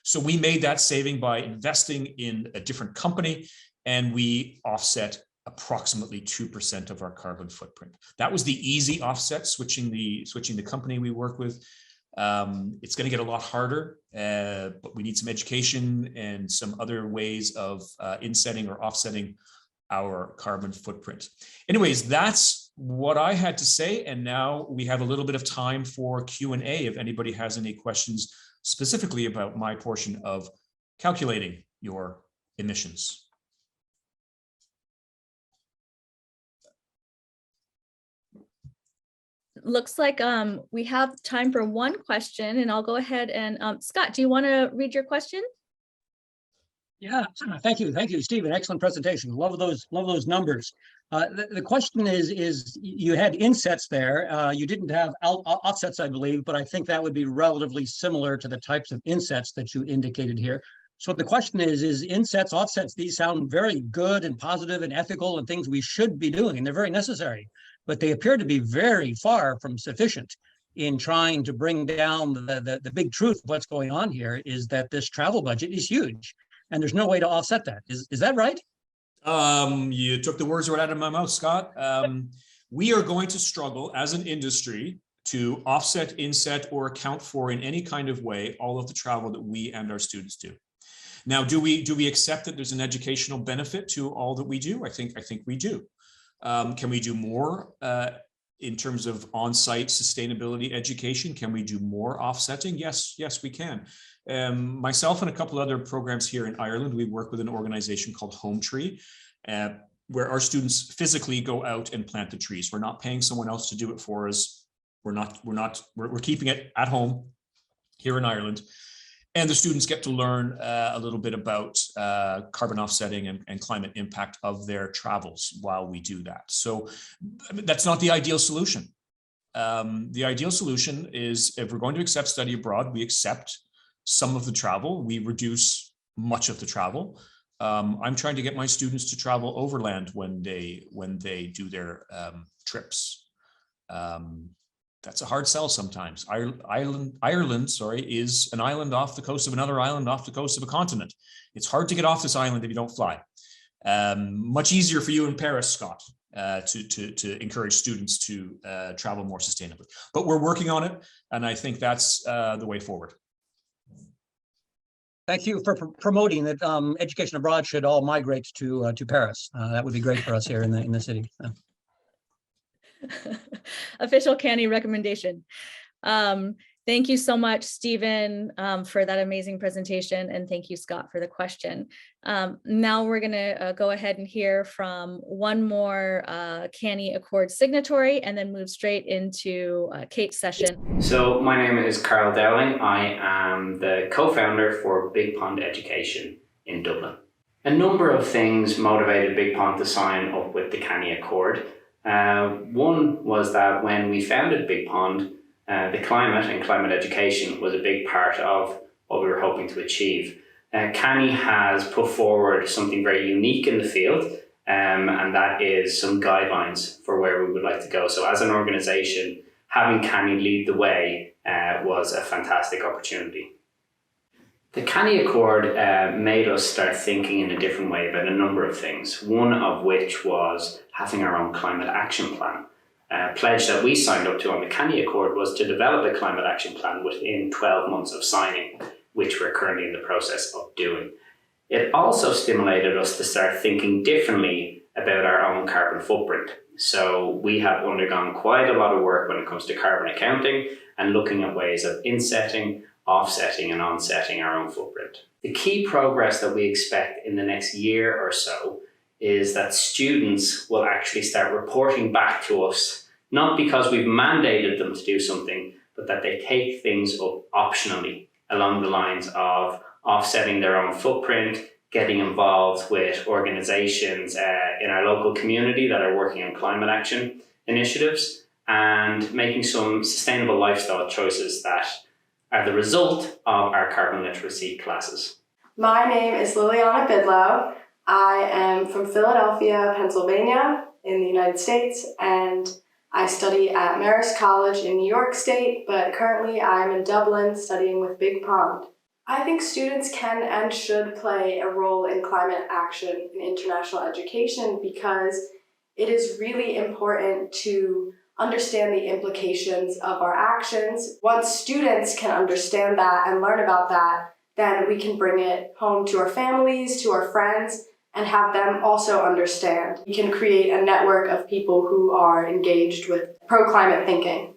So we made that saving by investing in a different company, and we offset approximately 2% of our carbon footprint. That was the easy offset, switching the company we work with. It's going to get a lot harder, but we need some education and some other ways of insetting or offsetting our carbon footprint. Anyways, that's what I had to say. And now we have a little bit of time for Q&A if anybody has any questions specifically about my portion of calculating your emissions. Looks like we have time for one question, and I'll go ahead and Scott, do you want to read your question? Yeah, thank you, Stephen. Excellent presentation. Love those numbers. The question is you had insets there. You didn't have offsets, I believe, but I think that would be relatively similar to the types of insets that you indicated here. So the question is insets, offsets, these sound very good and positive and ethical and things we should be doing, and they're very necessary, but they appear to be very far from sufficient in trying to bring down the big truth of what's going on here is that this travel budget is huge. And there's no way to offset that. Is that right? You took the words right out of my mouth, Scott. We are going to struggle as an industry to offset, inset, or account for in any kind of way all of the travel that we and our students do. Now, do we accept that there's an educational benefit to all that we do? I think we do. Can we do more in terms of on-site sustainability education? Can we do more offsetting? Yes, we can. Myself and a couple other programs here in Ireland, we work with an organization called Home Tree, where our students physically go out and plant the trees. We're not paying someone else to do it for us. We're keeping it at home here in Ireland. And the students get to learn a little bit about carbon offsetting and climate impact of their travels while we do that. So that's not the ideal solution. The ideal solution is, if we're going to accept study abroad, we accept some of the travel, we reduce much of the travel. I'm trying to get my students to travel overland when they do their trips. That's a hard sell sometimes. Ireland, is an island off the coast of another island off the coast of a continent. It's hard to get off this island if you don't fly. Much easier for you in Paris, Scott, to encourage students to travel more sustainably. But we're working on it, and I think that's the way forward. Thank you for promoting that education abroad should all migrate to Paris. That would be great for us here in the city. Official CANIE recommendation. Thank you so much, Stephen, for that amazing presentation. And thank you, Scott, for the question. Now we're going to go ahead and hear from one more CANIE Accord signatory and then move straight into Kate's session. So my name is Carl Dowling. I am the co-founder for Big Pond Education in Dublin. A number of things motivated Big Pond to sign up with the CANIE Accord. One was that when we founded Big Pond, the climate and climate education was a big part of what we were hoping to achieve. CANIE has put forward something very unique in the field, and that is some guidelines for where we would like to go. So as an organisation, having CANIE lead the way was a fantastic opportunity. The CANIE Accord made us start thinking in a different way about a number of things, one of which was having our own climate action plan. A pledge that we signed up to on the CANIE Accord was to develop a climate action plan within 12 months of signing, which we're currently in the process of doing. It also stimulated us to start thinking differently about our own carbon footprint. So we have undergone quite a lot of work when it comes to carbon accounting and looking at ways of insetting, offsetting and onsetting our own footprint. The key progress that we expect in the next year or so is that students will actually start reporting back to us, not because we've mandated them to do something, but that they take things up optionally along the lines of offsetting their own footprint, getting involved with organizations in our local community that are working on climate action initiatives, and making some sustainable lifestyle choices that are the result of our carbon literacy classes. My name is Liliana Bidlow. I am from Philadelphia, Pennsylvania in the United States, and I study at Marist College in New York State, but currently I'm in Dublin studying with Big Pond. I think students can and should play a role in climate action in international education because it is really important to understand the implications of our actions. Once students can understand that and learn about that, then we can bring it home to our families, to our friends, and have them also understand. We can create a network of people who are engaged with pro-climate thinking.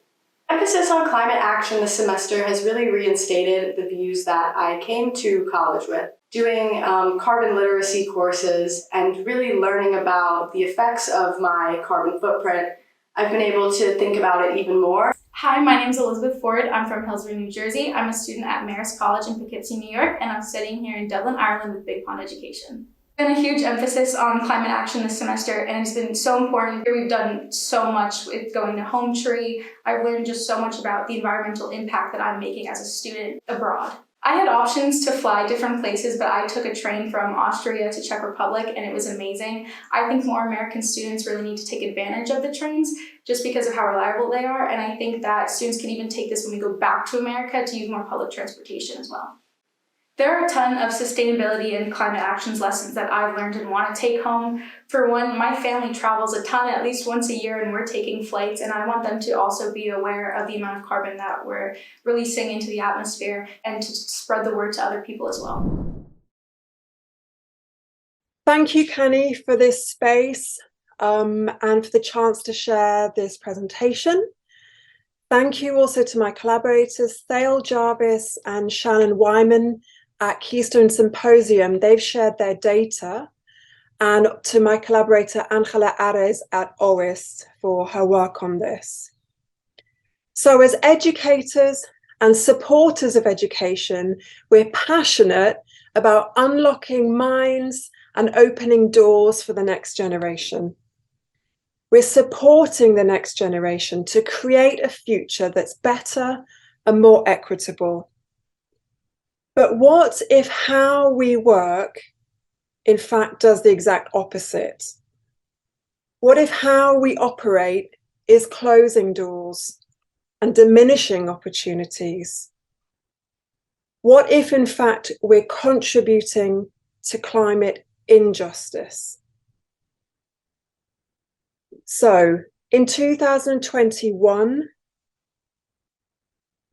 Emphasis on climate action this semester has really reinstated the views that I came to college with. Doing carbon literacy courses and really learning about the effects of my carbon footprint, I've been able to think about it even more. Hi, my name is Elizabeth Ford. I'm from Hillsborough, New Jersey. I'm a student at Marist College in Poughkeepsie, New York, and I'm studying here in Dublin, Ireland with Big Pond Education. There's been a huge emphasis on climate action this semester, and it's been so important. We've done so much with going to Home Tree. I've learned just so much about the environmental impact that I'm making as a student abroad. I had options to fly different places, but I took a train from Austria to Czech Republic, and it was amazing. I think more American students really need to take advantage of the trains just because of how reliable they are, and I think that students can even take this when we go back to America to use more public transportation as well. There are a ton of sustainability and climate actions lessons that I've learned and want to take home. For one, my family travels a ton, at least once a year, and we're taking flights, and I want them to also be aware of the amount of carbon that we're releasing into the atmosphere and to spread the word to other people as well. Thank you, CANIE, for this space and for the chance to share this presentation. Thank you also to my collaborators, Thale Jarvis and Shannon Wyman at Keystone Symposium. They've shared their data, and to my collaborator Angela Ares at OIS for her work on this. So as educators and supporters of education, we're passionate about unlocking minds and opening doors for the next generation. We're supporting the next generation to create a future that's better and more equitable. But what if how we work, in fact, does the exact opposite? What if how we operate is closing doors and diminishing opportunities? What if, in fact, we're contributing to climate injustice? So, in 2021,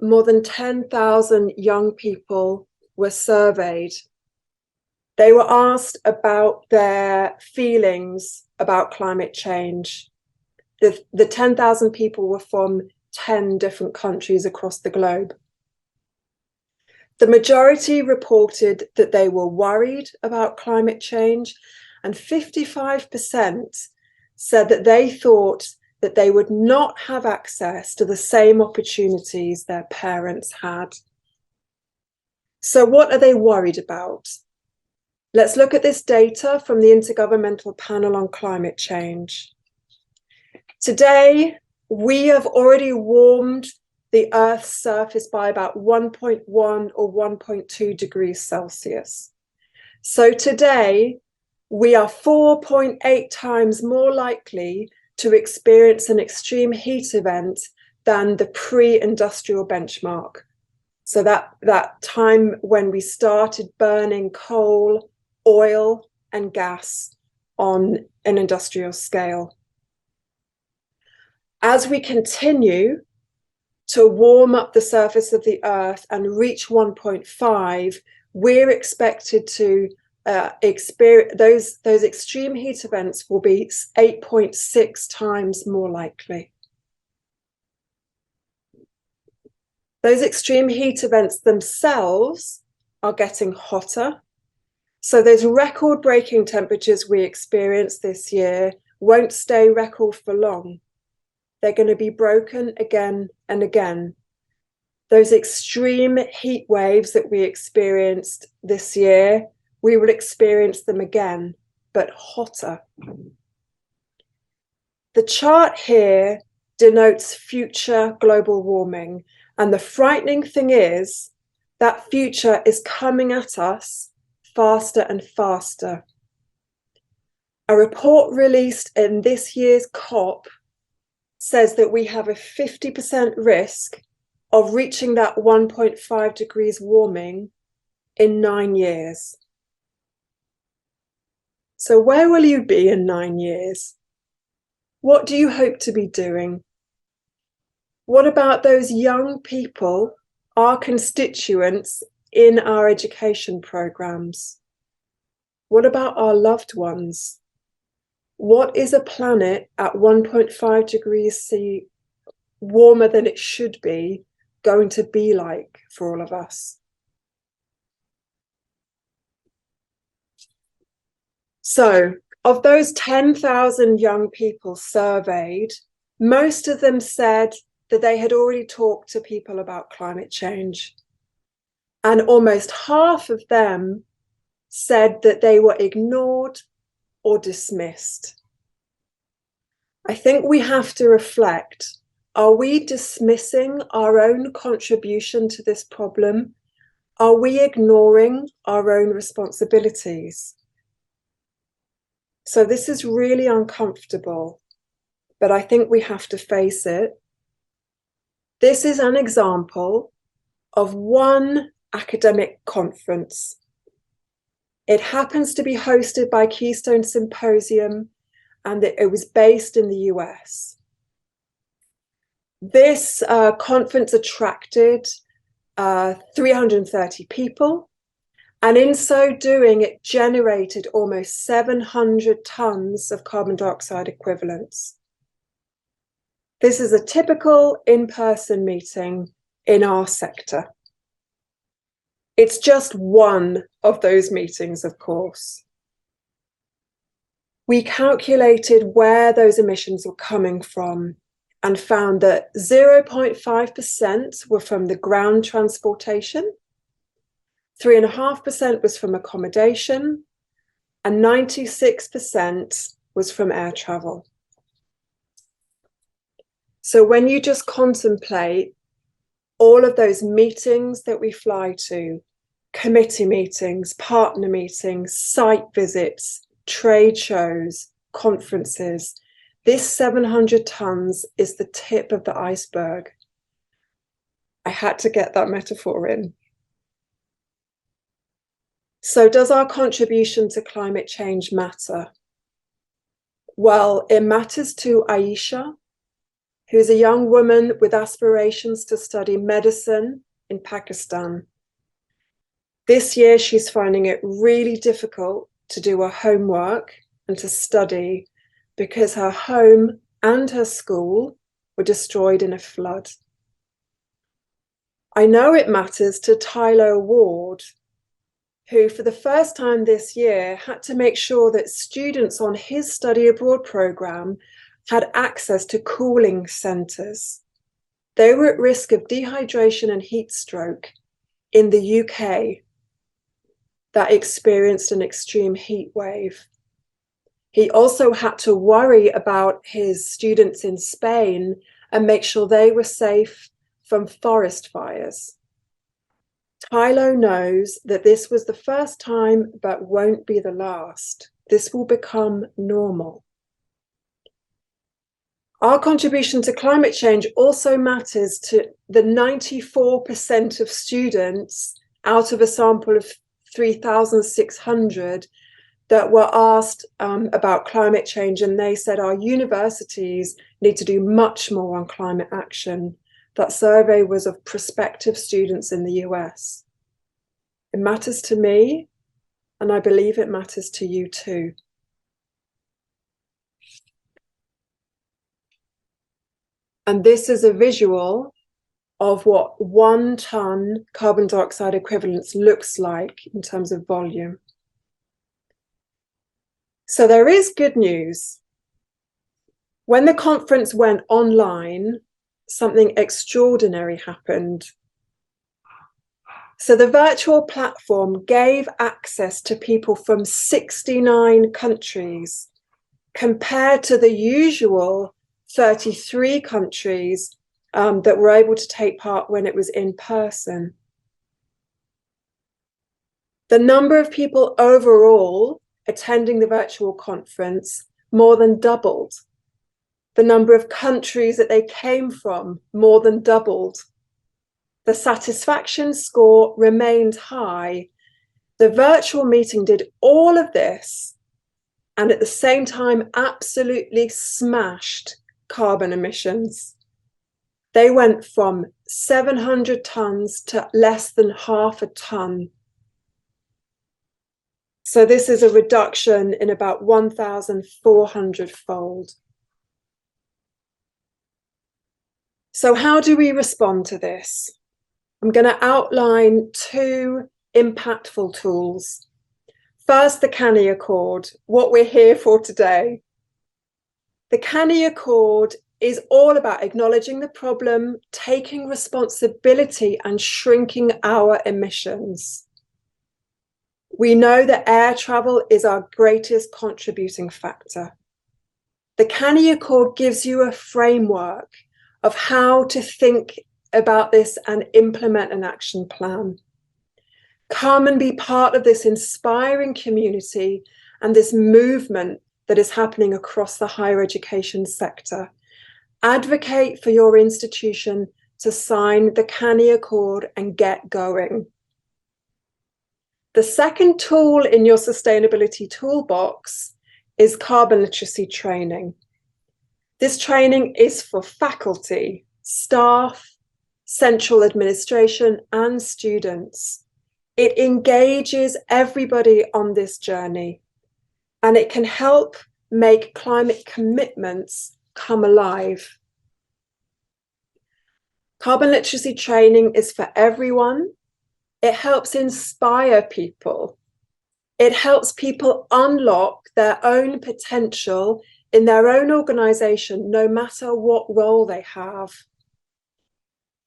more than 10,000 young people were surveyed. They were asked about their feelings about climate change. The 10,000 people were from 10 different countries across the globe. The majority reported that they were worried about climate change, and 55% said that they thought that they would not have access to the same opportunities their parents had. So what are they worried about? Let's look at this data from the Intergovernmental Panel on Climate Change. Today, we have already warmed the Earth's surface by about 1.1 or 1.2 degrees Celsius. So today, we are 4.8 times more likely to experience an extreme heat event than the pre-industrial benchmark. So that time when we started burning coal, oil, and gas on an industrial scale. As we continue to warm up the surface of the Earth and reach 1.5, we're expected to experience those extreme heat events will be 8.6 times more likely. Those extreme heat events themselves are getting hotter. So those record-breaking temperatures we experienced this year won't stay record for long. They're going to be broken again and again. Those extreme heat waves that we experienced this year, we will experience them again, but hotter. The chart here denotes future global warming. And the frightening thing is that future is coming at us faster and faster. A report released in this year's COP says that we have a 50% risk of reaching that 1.5 degrees warming in 9 years. So where will you be in 9 years? What do you hope to be doing? What about those young people, our constituents in our education programs? What about our loved ones? What is a planet at 1.5 degrees C warmer than it should be going to be like for all of us? So, of those 10,000 young people surveyed, most of them said that they had already talked to people about climate change. And almost half of them said that they were ignored or dismissed. I think we have to reflect, are we dismissing our own contribution to this problem? Are we ignoring our own responsibilities? So this is really uncomfortable, but I think we have to face it. This is an example of one academic conference. It happens to be hosted by Keystone Symposium, and it was based in the US. This conference attracted 330 people, and in so doing, it generated almost 700 tons of carbon dioxide equivalents. This is a typical in-person meeting in our sector. It's just one of those meetings, of course. We calculated where those emissions were coming from and found that 0.5% were from the ground transportation, 3.5% was from accommodation, and 96% was from air travel. So when you just contemplate all of those meetings that we fly to, committee meetings, partner meetings, site visits, trade shows, conferences, this 700 tons is the tip of the iceberg. I had to get that metaphor in. So does our contribution to climate change matter? Well, it matters to Aisha, who's a young woman with aspirations to study medicine in Pakistan. This year, she's finding it really difficult to do her homework and to study because her home and her school were destroyed in a flood. I know it matters to Tylo Ward, who for the first time this year had to make sure that students on his study abroad program had access to cooling centres. They were at risk of dehydration and heat stroke in the UK that experienced an extreme heat wave. He also had to worry about his students in Spain and make sure they were safe from forest fires. Tylo knows that this was the first time, but won't be the last. This will become normal. Our contribution to climate change also matters to the 94% of students out of a sample of 3,600 that were asked about climate change, and they said our universities need to do much more on climate action. That survey was of prospective students in the US. It matters to me, and I believe it matters to you too. And this is a visual of what 1 ton carbon dioxide equivalence looks like in terms of volume. So there is good news. When the conference went online, something extraordinary happened. So the virtual platform gave access to people from 69 countries, compared to the usual 33 countries that were able to take part when it was in person. The number of people overall attending the virtual conference more than doubled. The number of countries that they came from more than doubled. The satisfaction score remained high. The virtual meeting did all of this and at the same time absolutely smashed carbon emissions. They went from 700 tons to less than half a ton. So this is a reduction in about 1,400-fold. So how do we respond to this? I'm going to outline 2 impactful tools. First, the CANIE Accord, what we're here for today. The CANIE Accord is all about acknowledging the problem, taking responsibility, and shrinking our emissions. We know that air travel is our greatest contributing factor. The CANIE Accord gives you a framework of how to think about this and implement an action plan. Come and be part of this inspiring community and this movement that is happening across the higher education sector. Advocate for your institution to sign the CANIE Accord and get going. The second tool in your sustainability toolbox is carbon literacy training. This training is for faculty, staff, central administration, and students. It engages everybody on this journey, and it can help make climate commitments come alive. Carbon literacy training is for everyone. It helps inspire people. It helps people unlock their own potential in their own organization, no matter what role they have.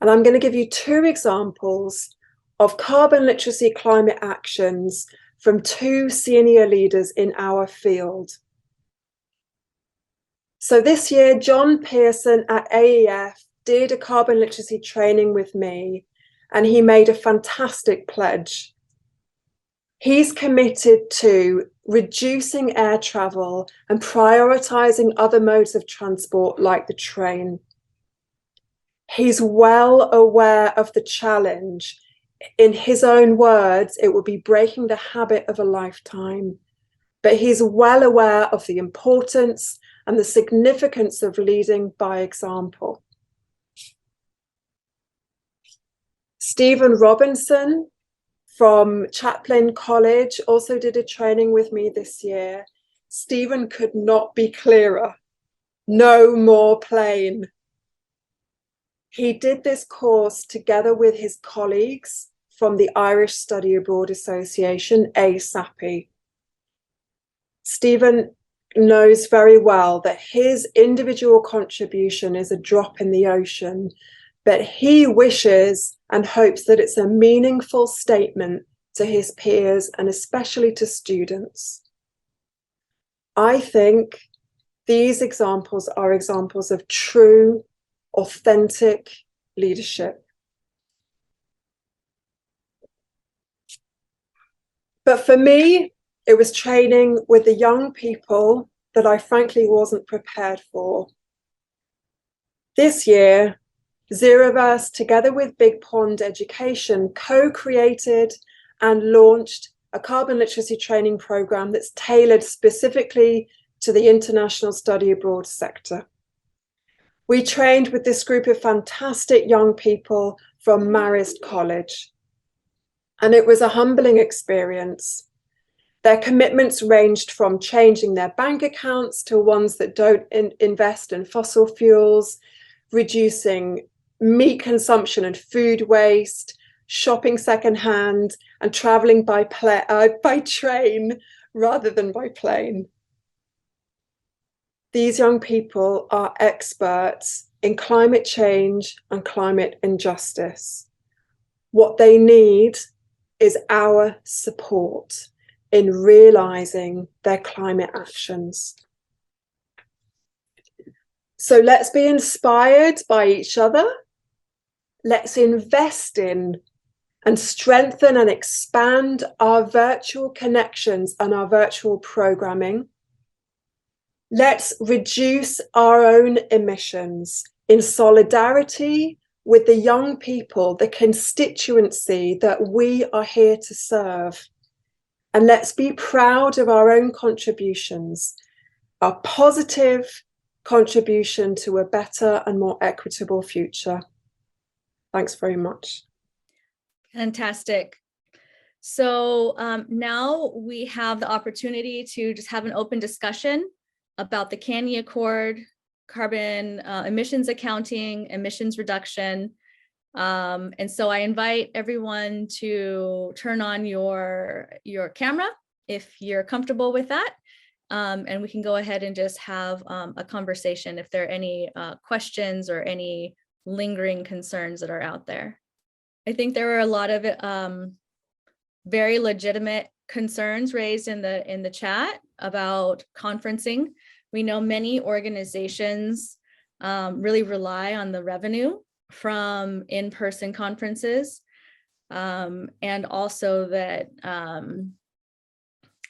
And I'm going to give you 2 examples of carbon literacy climate actions from 2 senior leaders in our field. So this year, John Pearson at AEF did a carbon literacy training with me, and he made a fantastic pledge. He's committed to reducing air travel and prioritizing other modes of transport like the train. He's well aware of the challenge. In his own words, it will be breaking the habit of a lifetime. But he's well aware of the importance and the significance of leading by example. Stephen Robinson from Chaplin College also did a training with me this year. Stephen could not be clearer. No more plane. He did this course together with his colleagues from the Irish Study Abroad Association, ASAPI. Stephen knows very well that his individual contribution is a drop in the ocean, but he wishes and hopes that it's a meaningful statement to his peers and especially to students. I think these examples are examples of true, authentic leadership. But for me, it was training with the young people that I frankly wasn't prepared for. This year, Zeroverse, together with Big Pond Education, co-created and launched a carbon literacy training program that's tailored specifically to the international study abroad sector. We trained with this group of fantastic young people from Marist College, and it was a humbling experience. Their commitments ranged from changing their bank accounts to ones that don't invest in fossil fuels, reducing meat consumption and food waste, shopping secondhand, and traveling by train rather than by plane. These young people are experts in climate change and climate injustice. What they need is our support in realizing their climate actions. So let's be inspired by each other. Let's invest in and strengthen and expand our virtual connections and our virtual programming. Let's reduce our own emissions in solidarity with the young people, the constituency that we are here to serve. And let's be proud of our own contributions, our positive contribution to a better and more equitable future. Thanks very much. Fantastic. So now we have the opportunity to just have an open discussion about the CANIE Accord, carbon emissions accounting, emissions reduction. And so I invite everyone to turn on your camera if you're comfortable with that. And we can go ahead and just have a conversation if there are any questions or any lingering concerns that are out there. I think there were a lot of very legitimate concerns raised in the chat about conferencing. We know many organizations really rely on the revenue from in-person conferences, and also that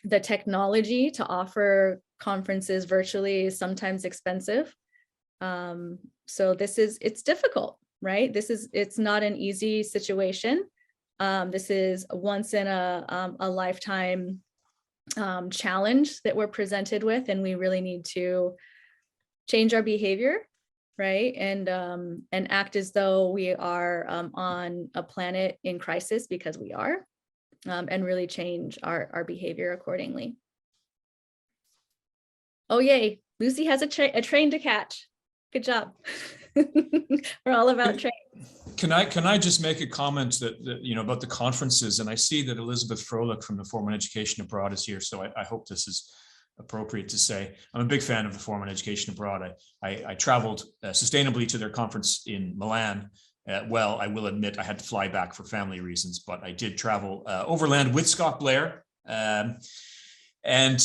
the technology to offer conferences virtually is sometimes expensive. So it's difficult, right? It's not an easy situation. This is a once in a lifetime challenge that we're presented with, and we really need to change our behavior, right? And act as though we are on a planet in crisis, because we are, and really change our behavior accordingly. Oh, yay, Lucy has a train to catch. Good job. We're all about trains. Can I just make a comment that about the conferences? And I see that Elizabeth Froelich from the Forum on Education Abroad is here, so I hope this is appropriate to say. I'm a big fan of the Forum on Education Abroad. I traveled sustainably to their conference in Milan. Well, I will admit I had to fly back for family reasons, but I did travel overland with Scott Blair. And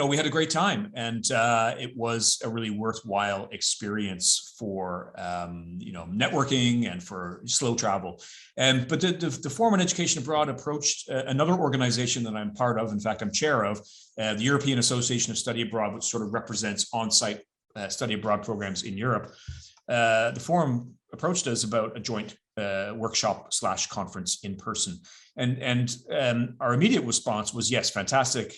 we had a great time, and it was a really worthwhile experience for networking and for slow travel. But the Forum on Education Abroad approached another organization that I'm part of. In fact, I'm chair of the European Association of Study Abroad, which sort of represents on-site study abroad programs in Europe. The forum approached us about a joint workshop/conference in person. And our immediate response was, yes, fantastic.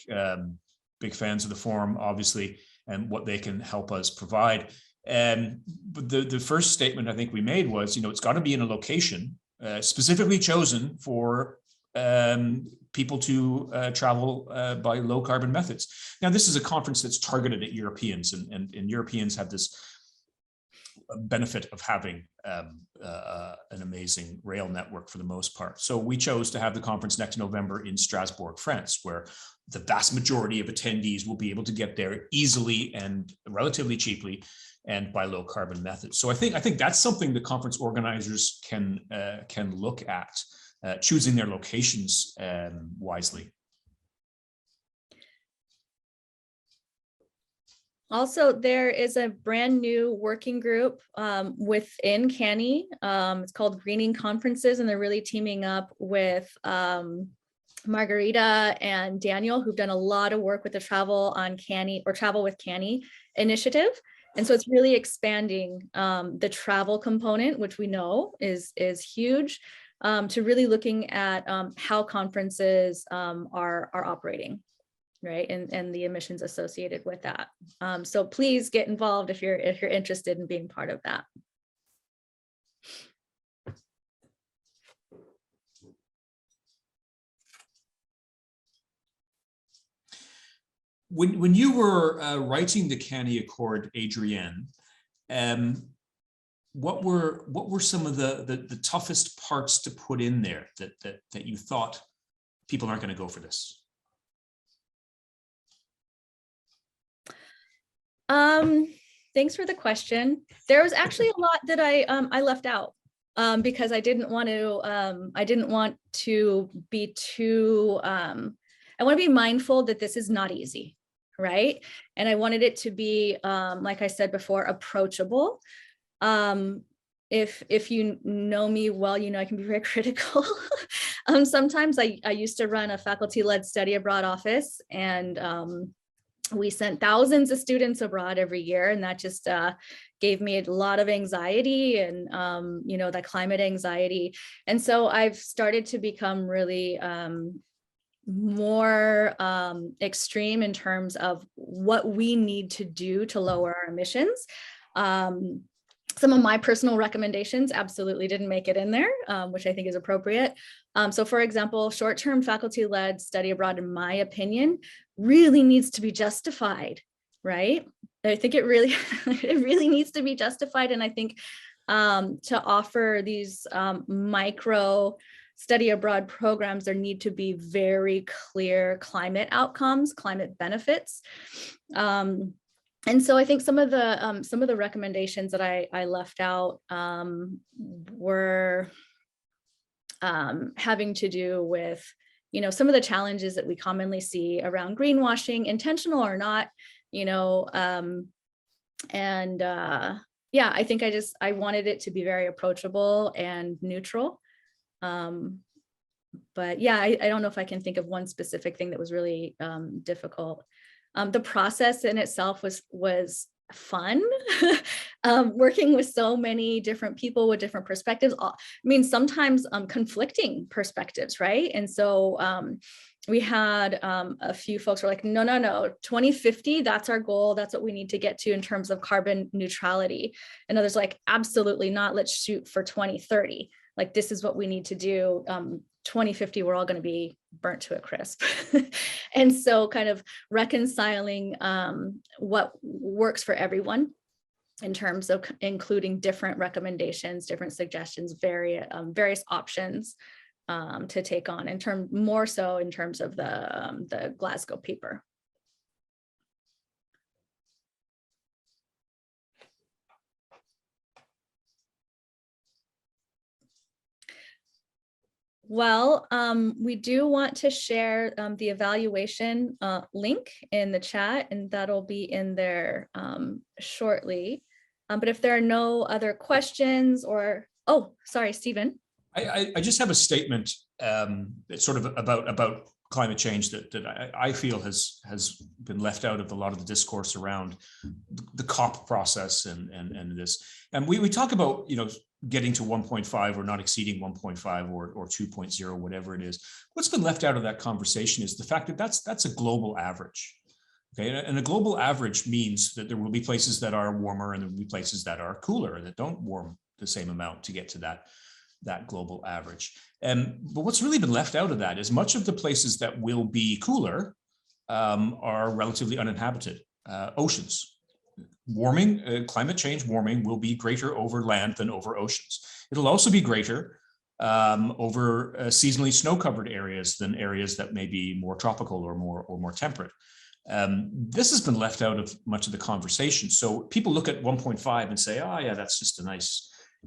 Big fans of the forum, obviously, and what they can help us provide. But the first statement I think we made was, it's got to be in a location specifically chosen for people to travel by low carbon methods. Now, this is a conference that's targeted at Europeans, and Europeans have this benefit of having an amazing rail network for the most part. So we chose to have the conference next November in Strasbourg, France, where the vast majority of attendees will be able to get there easily and relatively cheaply and by low carbon methods. So I think that's something the conference organizers can look at, choosing their locations wisely. Also, there is a brand new working group within CANIE. It's called Greening Conferences, and they're really teaming up with Margarita and Daniel, who've done a lot of work with the Travel on CANIE or Travel with CANIE initiative. And so it's really expanding the travel component, which we know is huge, to really looking at how conferences are operating. Right, and the emissions associated with that. So please get involved if you're interested in being part of that. When you were writing the CANIE Accord, Adrienne, what were some of the toughest parts to put in there that you thought people aren't going to go for this? Thanks for the question. There was actually a lot that I left out because I didn't want to be too, I want to be mindful that this is not easy, right? And I wanted it to be, like I said before, approachable. If you know me well, you know I can be very critical. Sometimes I used to run a faculty-led study abroad office, and we sent thousands of students abroad every year, and that just gave me a lot of anxiety and, you know, that climate anxiety. And so I've started to become really more extreme in terms of what we need to do to lower our emissions. Some of my personal recommendations absolutely didn't make it in there, which I think is appropriate. So for example, short-term faculty-led study abroad, in my opinion, really needs to be justified, right? I think it really, it really needs to be justified. And I think to offer these micro study abroad programs, there need to be very clear climate outcomes, climate benefits. And so I think some of the recommendations that I left out were having to do with, you know, some of the challenges that we commonly see around greenwashing, intentional or not, you know, yeah, I think I wanted it to be very approachable and neutral. But yeah, I don't know if I can think of one specific thing that was really difficult. The process in itself was fun. Working with so many different people with different perspectives. I mean, sometimes conflicting perspectives, right? And so we had a few folks were like, no, 2050, that's our goal. That's what we need to get to in terms of carbon neutrality. And others like, absolutely not. Let's shoot for 2030. Like, this is what we need to do. 2050, we're all going to be burnt to a crisp. And so kind of reconciling what works for everyone in terms of including different recommendations, different suggestions, various options to take on more so in terms of the Glasgow paper. Well, we do want to share the evaluation link in the chat, and that'll be in there shortly. But if there are no other questions or, oh, sorry, Stephen. I just have a statement sort of about climate change that I feel has been left out of a lot of the discourse around the COP process and this. And we talk about, you know, getting to 1.5 or not exceeding 1.5 or 2.0, whatever it is. What's been left out of that conversation is the fact that that's a global average. Okay, and a global average means that there will be places that are warmer and there will be places that are cooler that don't warm the same amount to get to that global average. But what's really been left out of that is much of the places that will be cooler are relatively uninhabited oceans. climate change warming will be greater over land than over oceans. It'll also be greater over seasonally snow-covered areas than areas that may be more tropical or more temperate. This has been left out of much of the conversation. So people look at 1.5 and say, oh yeah, that's just a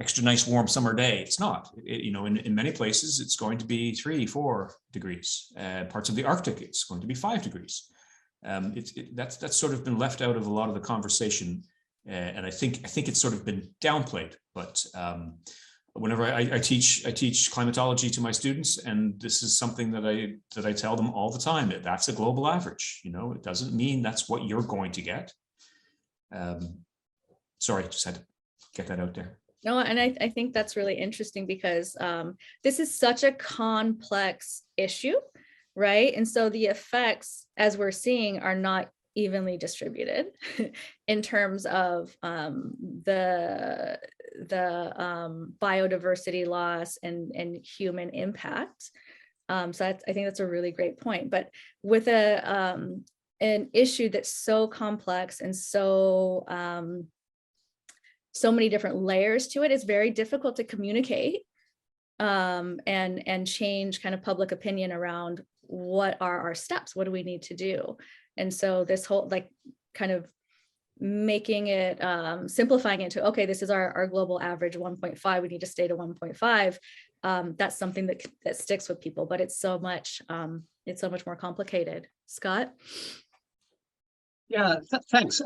extra nice warm summer day. It's not. In many places, it's going to be 3-4 degrees. Parts of the Arctic, it's going to be 5 degrees. That's sort of been left out of a lot of the conversation, and I think it's sort of been downplayed. But whenever I teach climatology to my students, and this is something that I tell them all the time, that that's a global average. It doesn't mean that's what you're going to get. Sorry, just had to get that out there. No, and I think that's really interesting because this is such a complex issue, right? And so the effects, as we're seeing, are not evenly distributed in terms of the biodiversity loss and human impact. So I think that's a really great point. But with an issue that's so complex and so many different layers to it, it's very difficult to communicate and change kind of public opinion around what are our steps, what do we need to do. And so this whole kind of making it, simplifying it to, okay, this is our global average 1.5, we need to stay to 1.5. That's something that sticks with people, but it's so much more complicated. Scott? Yeah, thanks.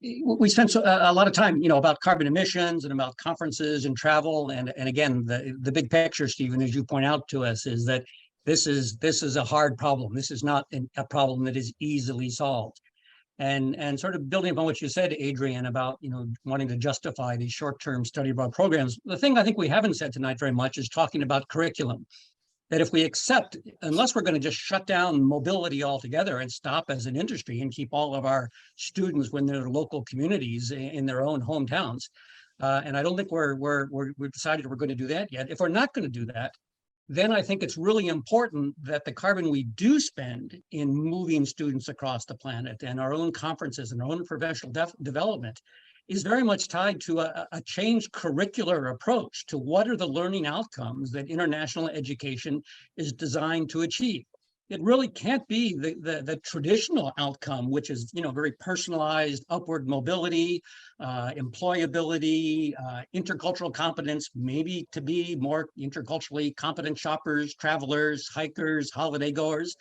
We spent a lot of time, about carbon emissions and about conferences and travel. And again, the big picture, Stephen, as you point out to us, is that this is a hard problem. This is not a problem that is easily solved. And sort of building upon what you said, Adrian, about wanting to justify these short-term study abroad programs, the thing I think we haven't said tonight very much is talking about curriculum. That if we accept, unless we're going to just shut down mobility altogether and stop as an industry and keep all of our students when they're local communities in their own hometowns, and I don't think we've decided we're going to do that yet. If we're not going to do that, then I think it's really important that the carbon we do spend in moving students across the planet and our own conferences and our own professional development is very much tied to a changed curricular approach to what are the learning outcomes that international education is designed to achieve. It really can't be the traditional outcome, which is very personalized upward mobility, employability, intercultural competence, maybe to be more interculturally competent shoppers, travelers, hikers, holiday goers.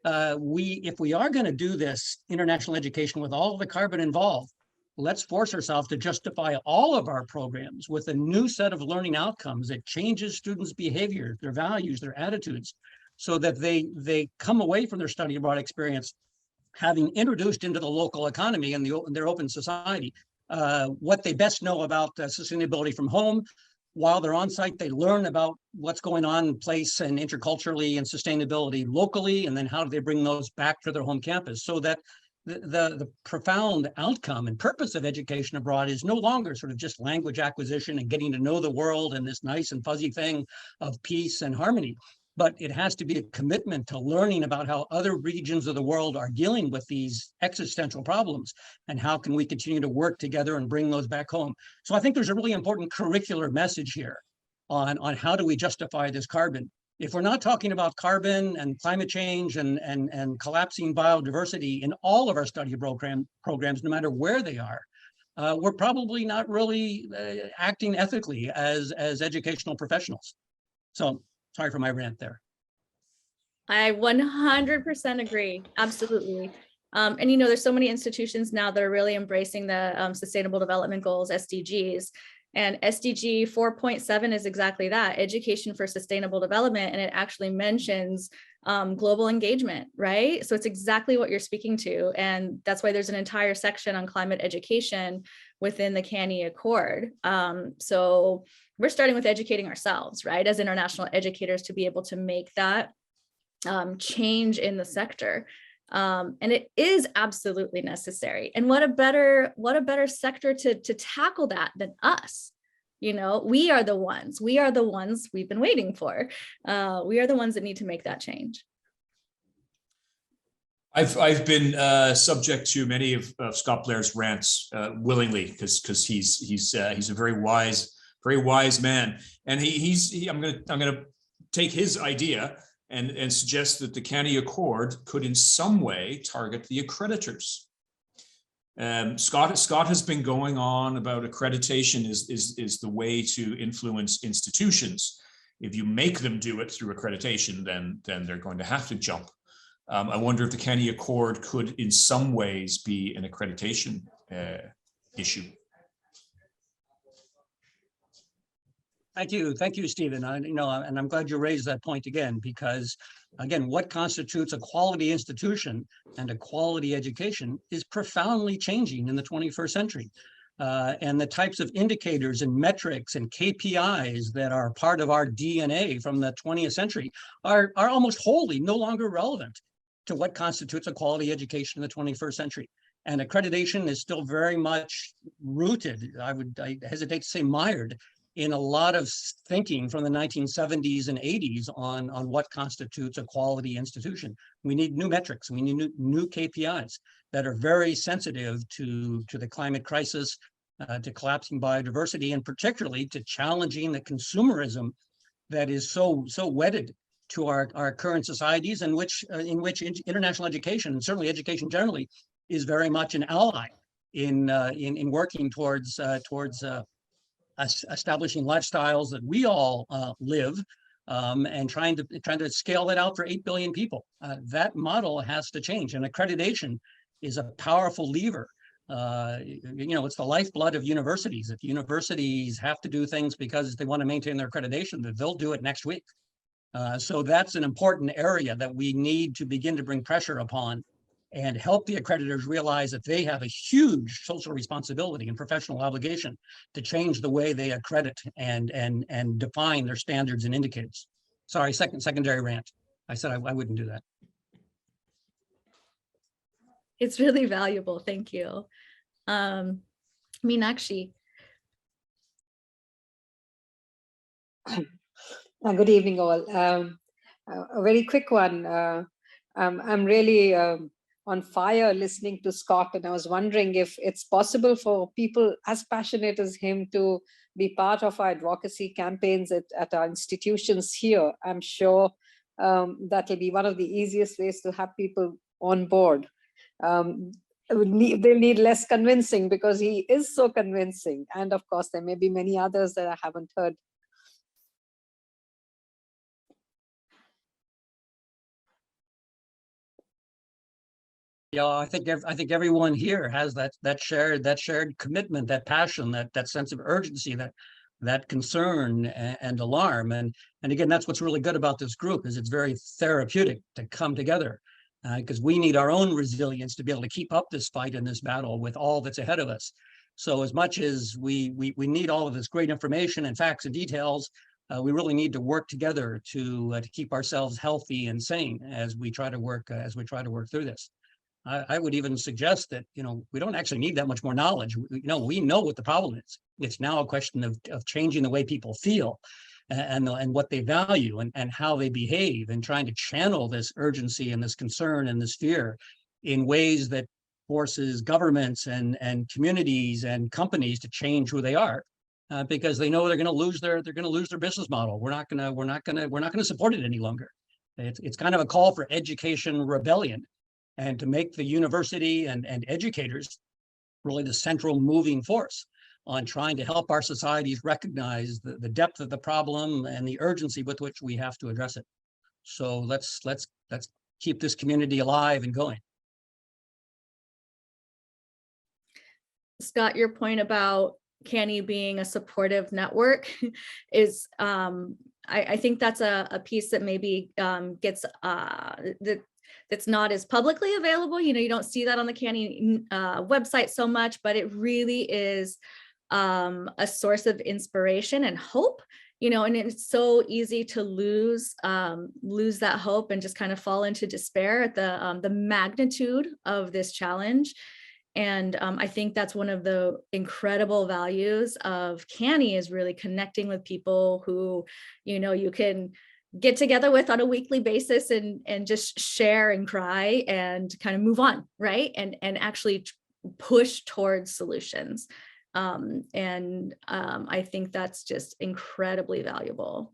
If we are going to do this international education with all of the carbon involved, let's force ourselves to justify all of our programs with a new set of learning outcomes that changes students' behavior, their values, their attitudes, so that they come away from their study abroad experience having introduced into the local economy and their open society what they best know about sustainability from home. While they're on site, they learn about what's going on in place and interculturally and sustainability locally, and then how do they bring those back to their home campus, so that the profound outcome and purpose of education abroad is no longer sort of just language acquisition and getting to know the world and this nice and fuzzy thing of peace and harmony, but it has to be a commitment to learning about how other regions of the world are dealing with these existential problems and how can we continue to work together and bring those back home. So I think there's a really important curricular message here on how do we justify this carbon. If we're not talking about carbon and climate change and collapsing biodiversity in all of our study programs, no matter where they are, we're probably not really acting ethically as educational professionals. So sorry for my rant there. I 100% agree. Absolutely. And there's so many institutions now that are really embracing the Sustainable Development Goals, SDGs. And SDG 4.7 is exactly that, education for sustainable development. And it actually mentions global engagement, right? So it's exactly what you're speaking to. And that's why there's an entire section on climate education within the CANIE Accord. So we're starting with educating ourselves, right, as international educators, to be able to make that change in the sector. And it is absolutely necessary. And what a better sector to tackle that than us. We are the ones we've been waiting for. We are the ones that need to make that change. I've been subject to many of Scott Blair's rants willingly because he's a very wise man, and I'm gonna take his idea and suggest that the CANIE Accord could in some way target the accreditors. Scott has been going on about accreditation is the way to influence institutions. If you make them do it through accreditation, then they're going to have to jump. I wonder if the CANIE Accord could in some ways be an accreditation issue. Thank you, Stephen. And I'm glad you raised that point again, because again, what constitutes a quality institution and a quality education is profoundly changing in the 21st century. And the types of indicators and metrics and KPIs that are part of our DNA from the 20th century are almost wholly no longer relevant to what constitutes a quality education in the 21st century. And accreditation is still very much rooted, I hesitate to say mired, in a lot of thinking from the 1970s and 80s on what constitutes a quality institution. We need new metrics. We need new KPIs that are very sensitive to the climate crisis, to collapsing biodiversity, and particularly to challenging the consumerism that is so wedded to our current societies, and in which international education, and certainly education generally, is very much an ally in working towards establishing lifestyles that we all live, and trying to scale that out for 8 billion people. That model has to change, and accreditation is a powerful lever. It's the lifeblood of universities. If universities have to do things because they want to maintain their accreditation, they'll do it next week. So that's an important area that we need to begin to bring pressure upon and help the accreditors realize that they have a huge social responsibility and professional obligation to change the way they accredit and define their standards and indicators. Sorry, secondary rant. I said I wouldn't do that. It's really valuable. Thank you. Meenakshi. Good evening, all. A very quick one. I'm really on fire listening to Scott, and I was wondering if it's possible for people as passionate as him to be part of our advocacy campaigns at our institutions here. I'm sure that'll be one of the easiest ways to have people on board. They'll need less convincing, because he is so convincing. And of course, there may be many others that I haven't heard. Yeah, I think everyone here has that shared commitment, that passion, that sense of urgency, that concern and alarm. And again, that's what's really good about this group, is it's very therapeutic to come together, because we need our own resilience to be able to keep up this fight and this battle with all that's ahead of us. So as much as we need all of this great information and facts and details, we really need to work together to keep ourselves healthy and sane as we try to work through this. I would even suggest that, we don't actually need that much more knowledge. We know what the problem is. It's now a question of changing the way people feel and what they value and how they behave, and trying to channel this urgency and this concern and this fear in ways that forces governments and communities and companies to change who they are, because they know they're going to lose their business model. We're not going to support it any longer. It's kind of a call for education rebellion, and to make the university and educators really the central moving force on trying to help our societies recognize the depth of the problem and the urgency with which we have to address it. So let's keep this community alive and going. Scott, your point about CANIE being a supportive network is, I think that's a piece that maybe gets that's not as publicly available. You don't see that on the CANIE website so much, but it really is a source of inspiration and hope. And it's so easy to lose that hope and just kind of fall into despair at the magnitude of this challenge. And I think that's one of the incredible values of CANIE, is really connecting with people who, you can get together with on a weekly basis and just share and cry and kind of move on, right? And actually push towards solutions. I think that's just incredibly valuable.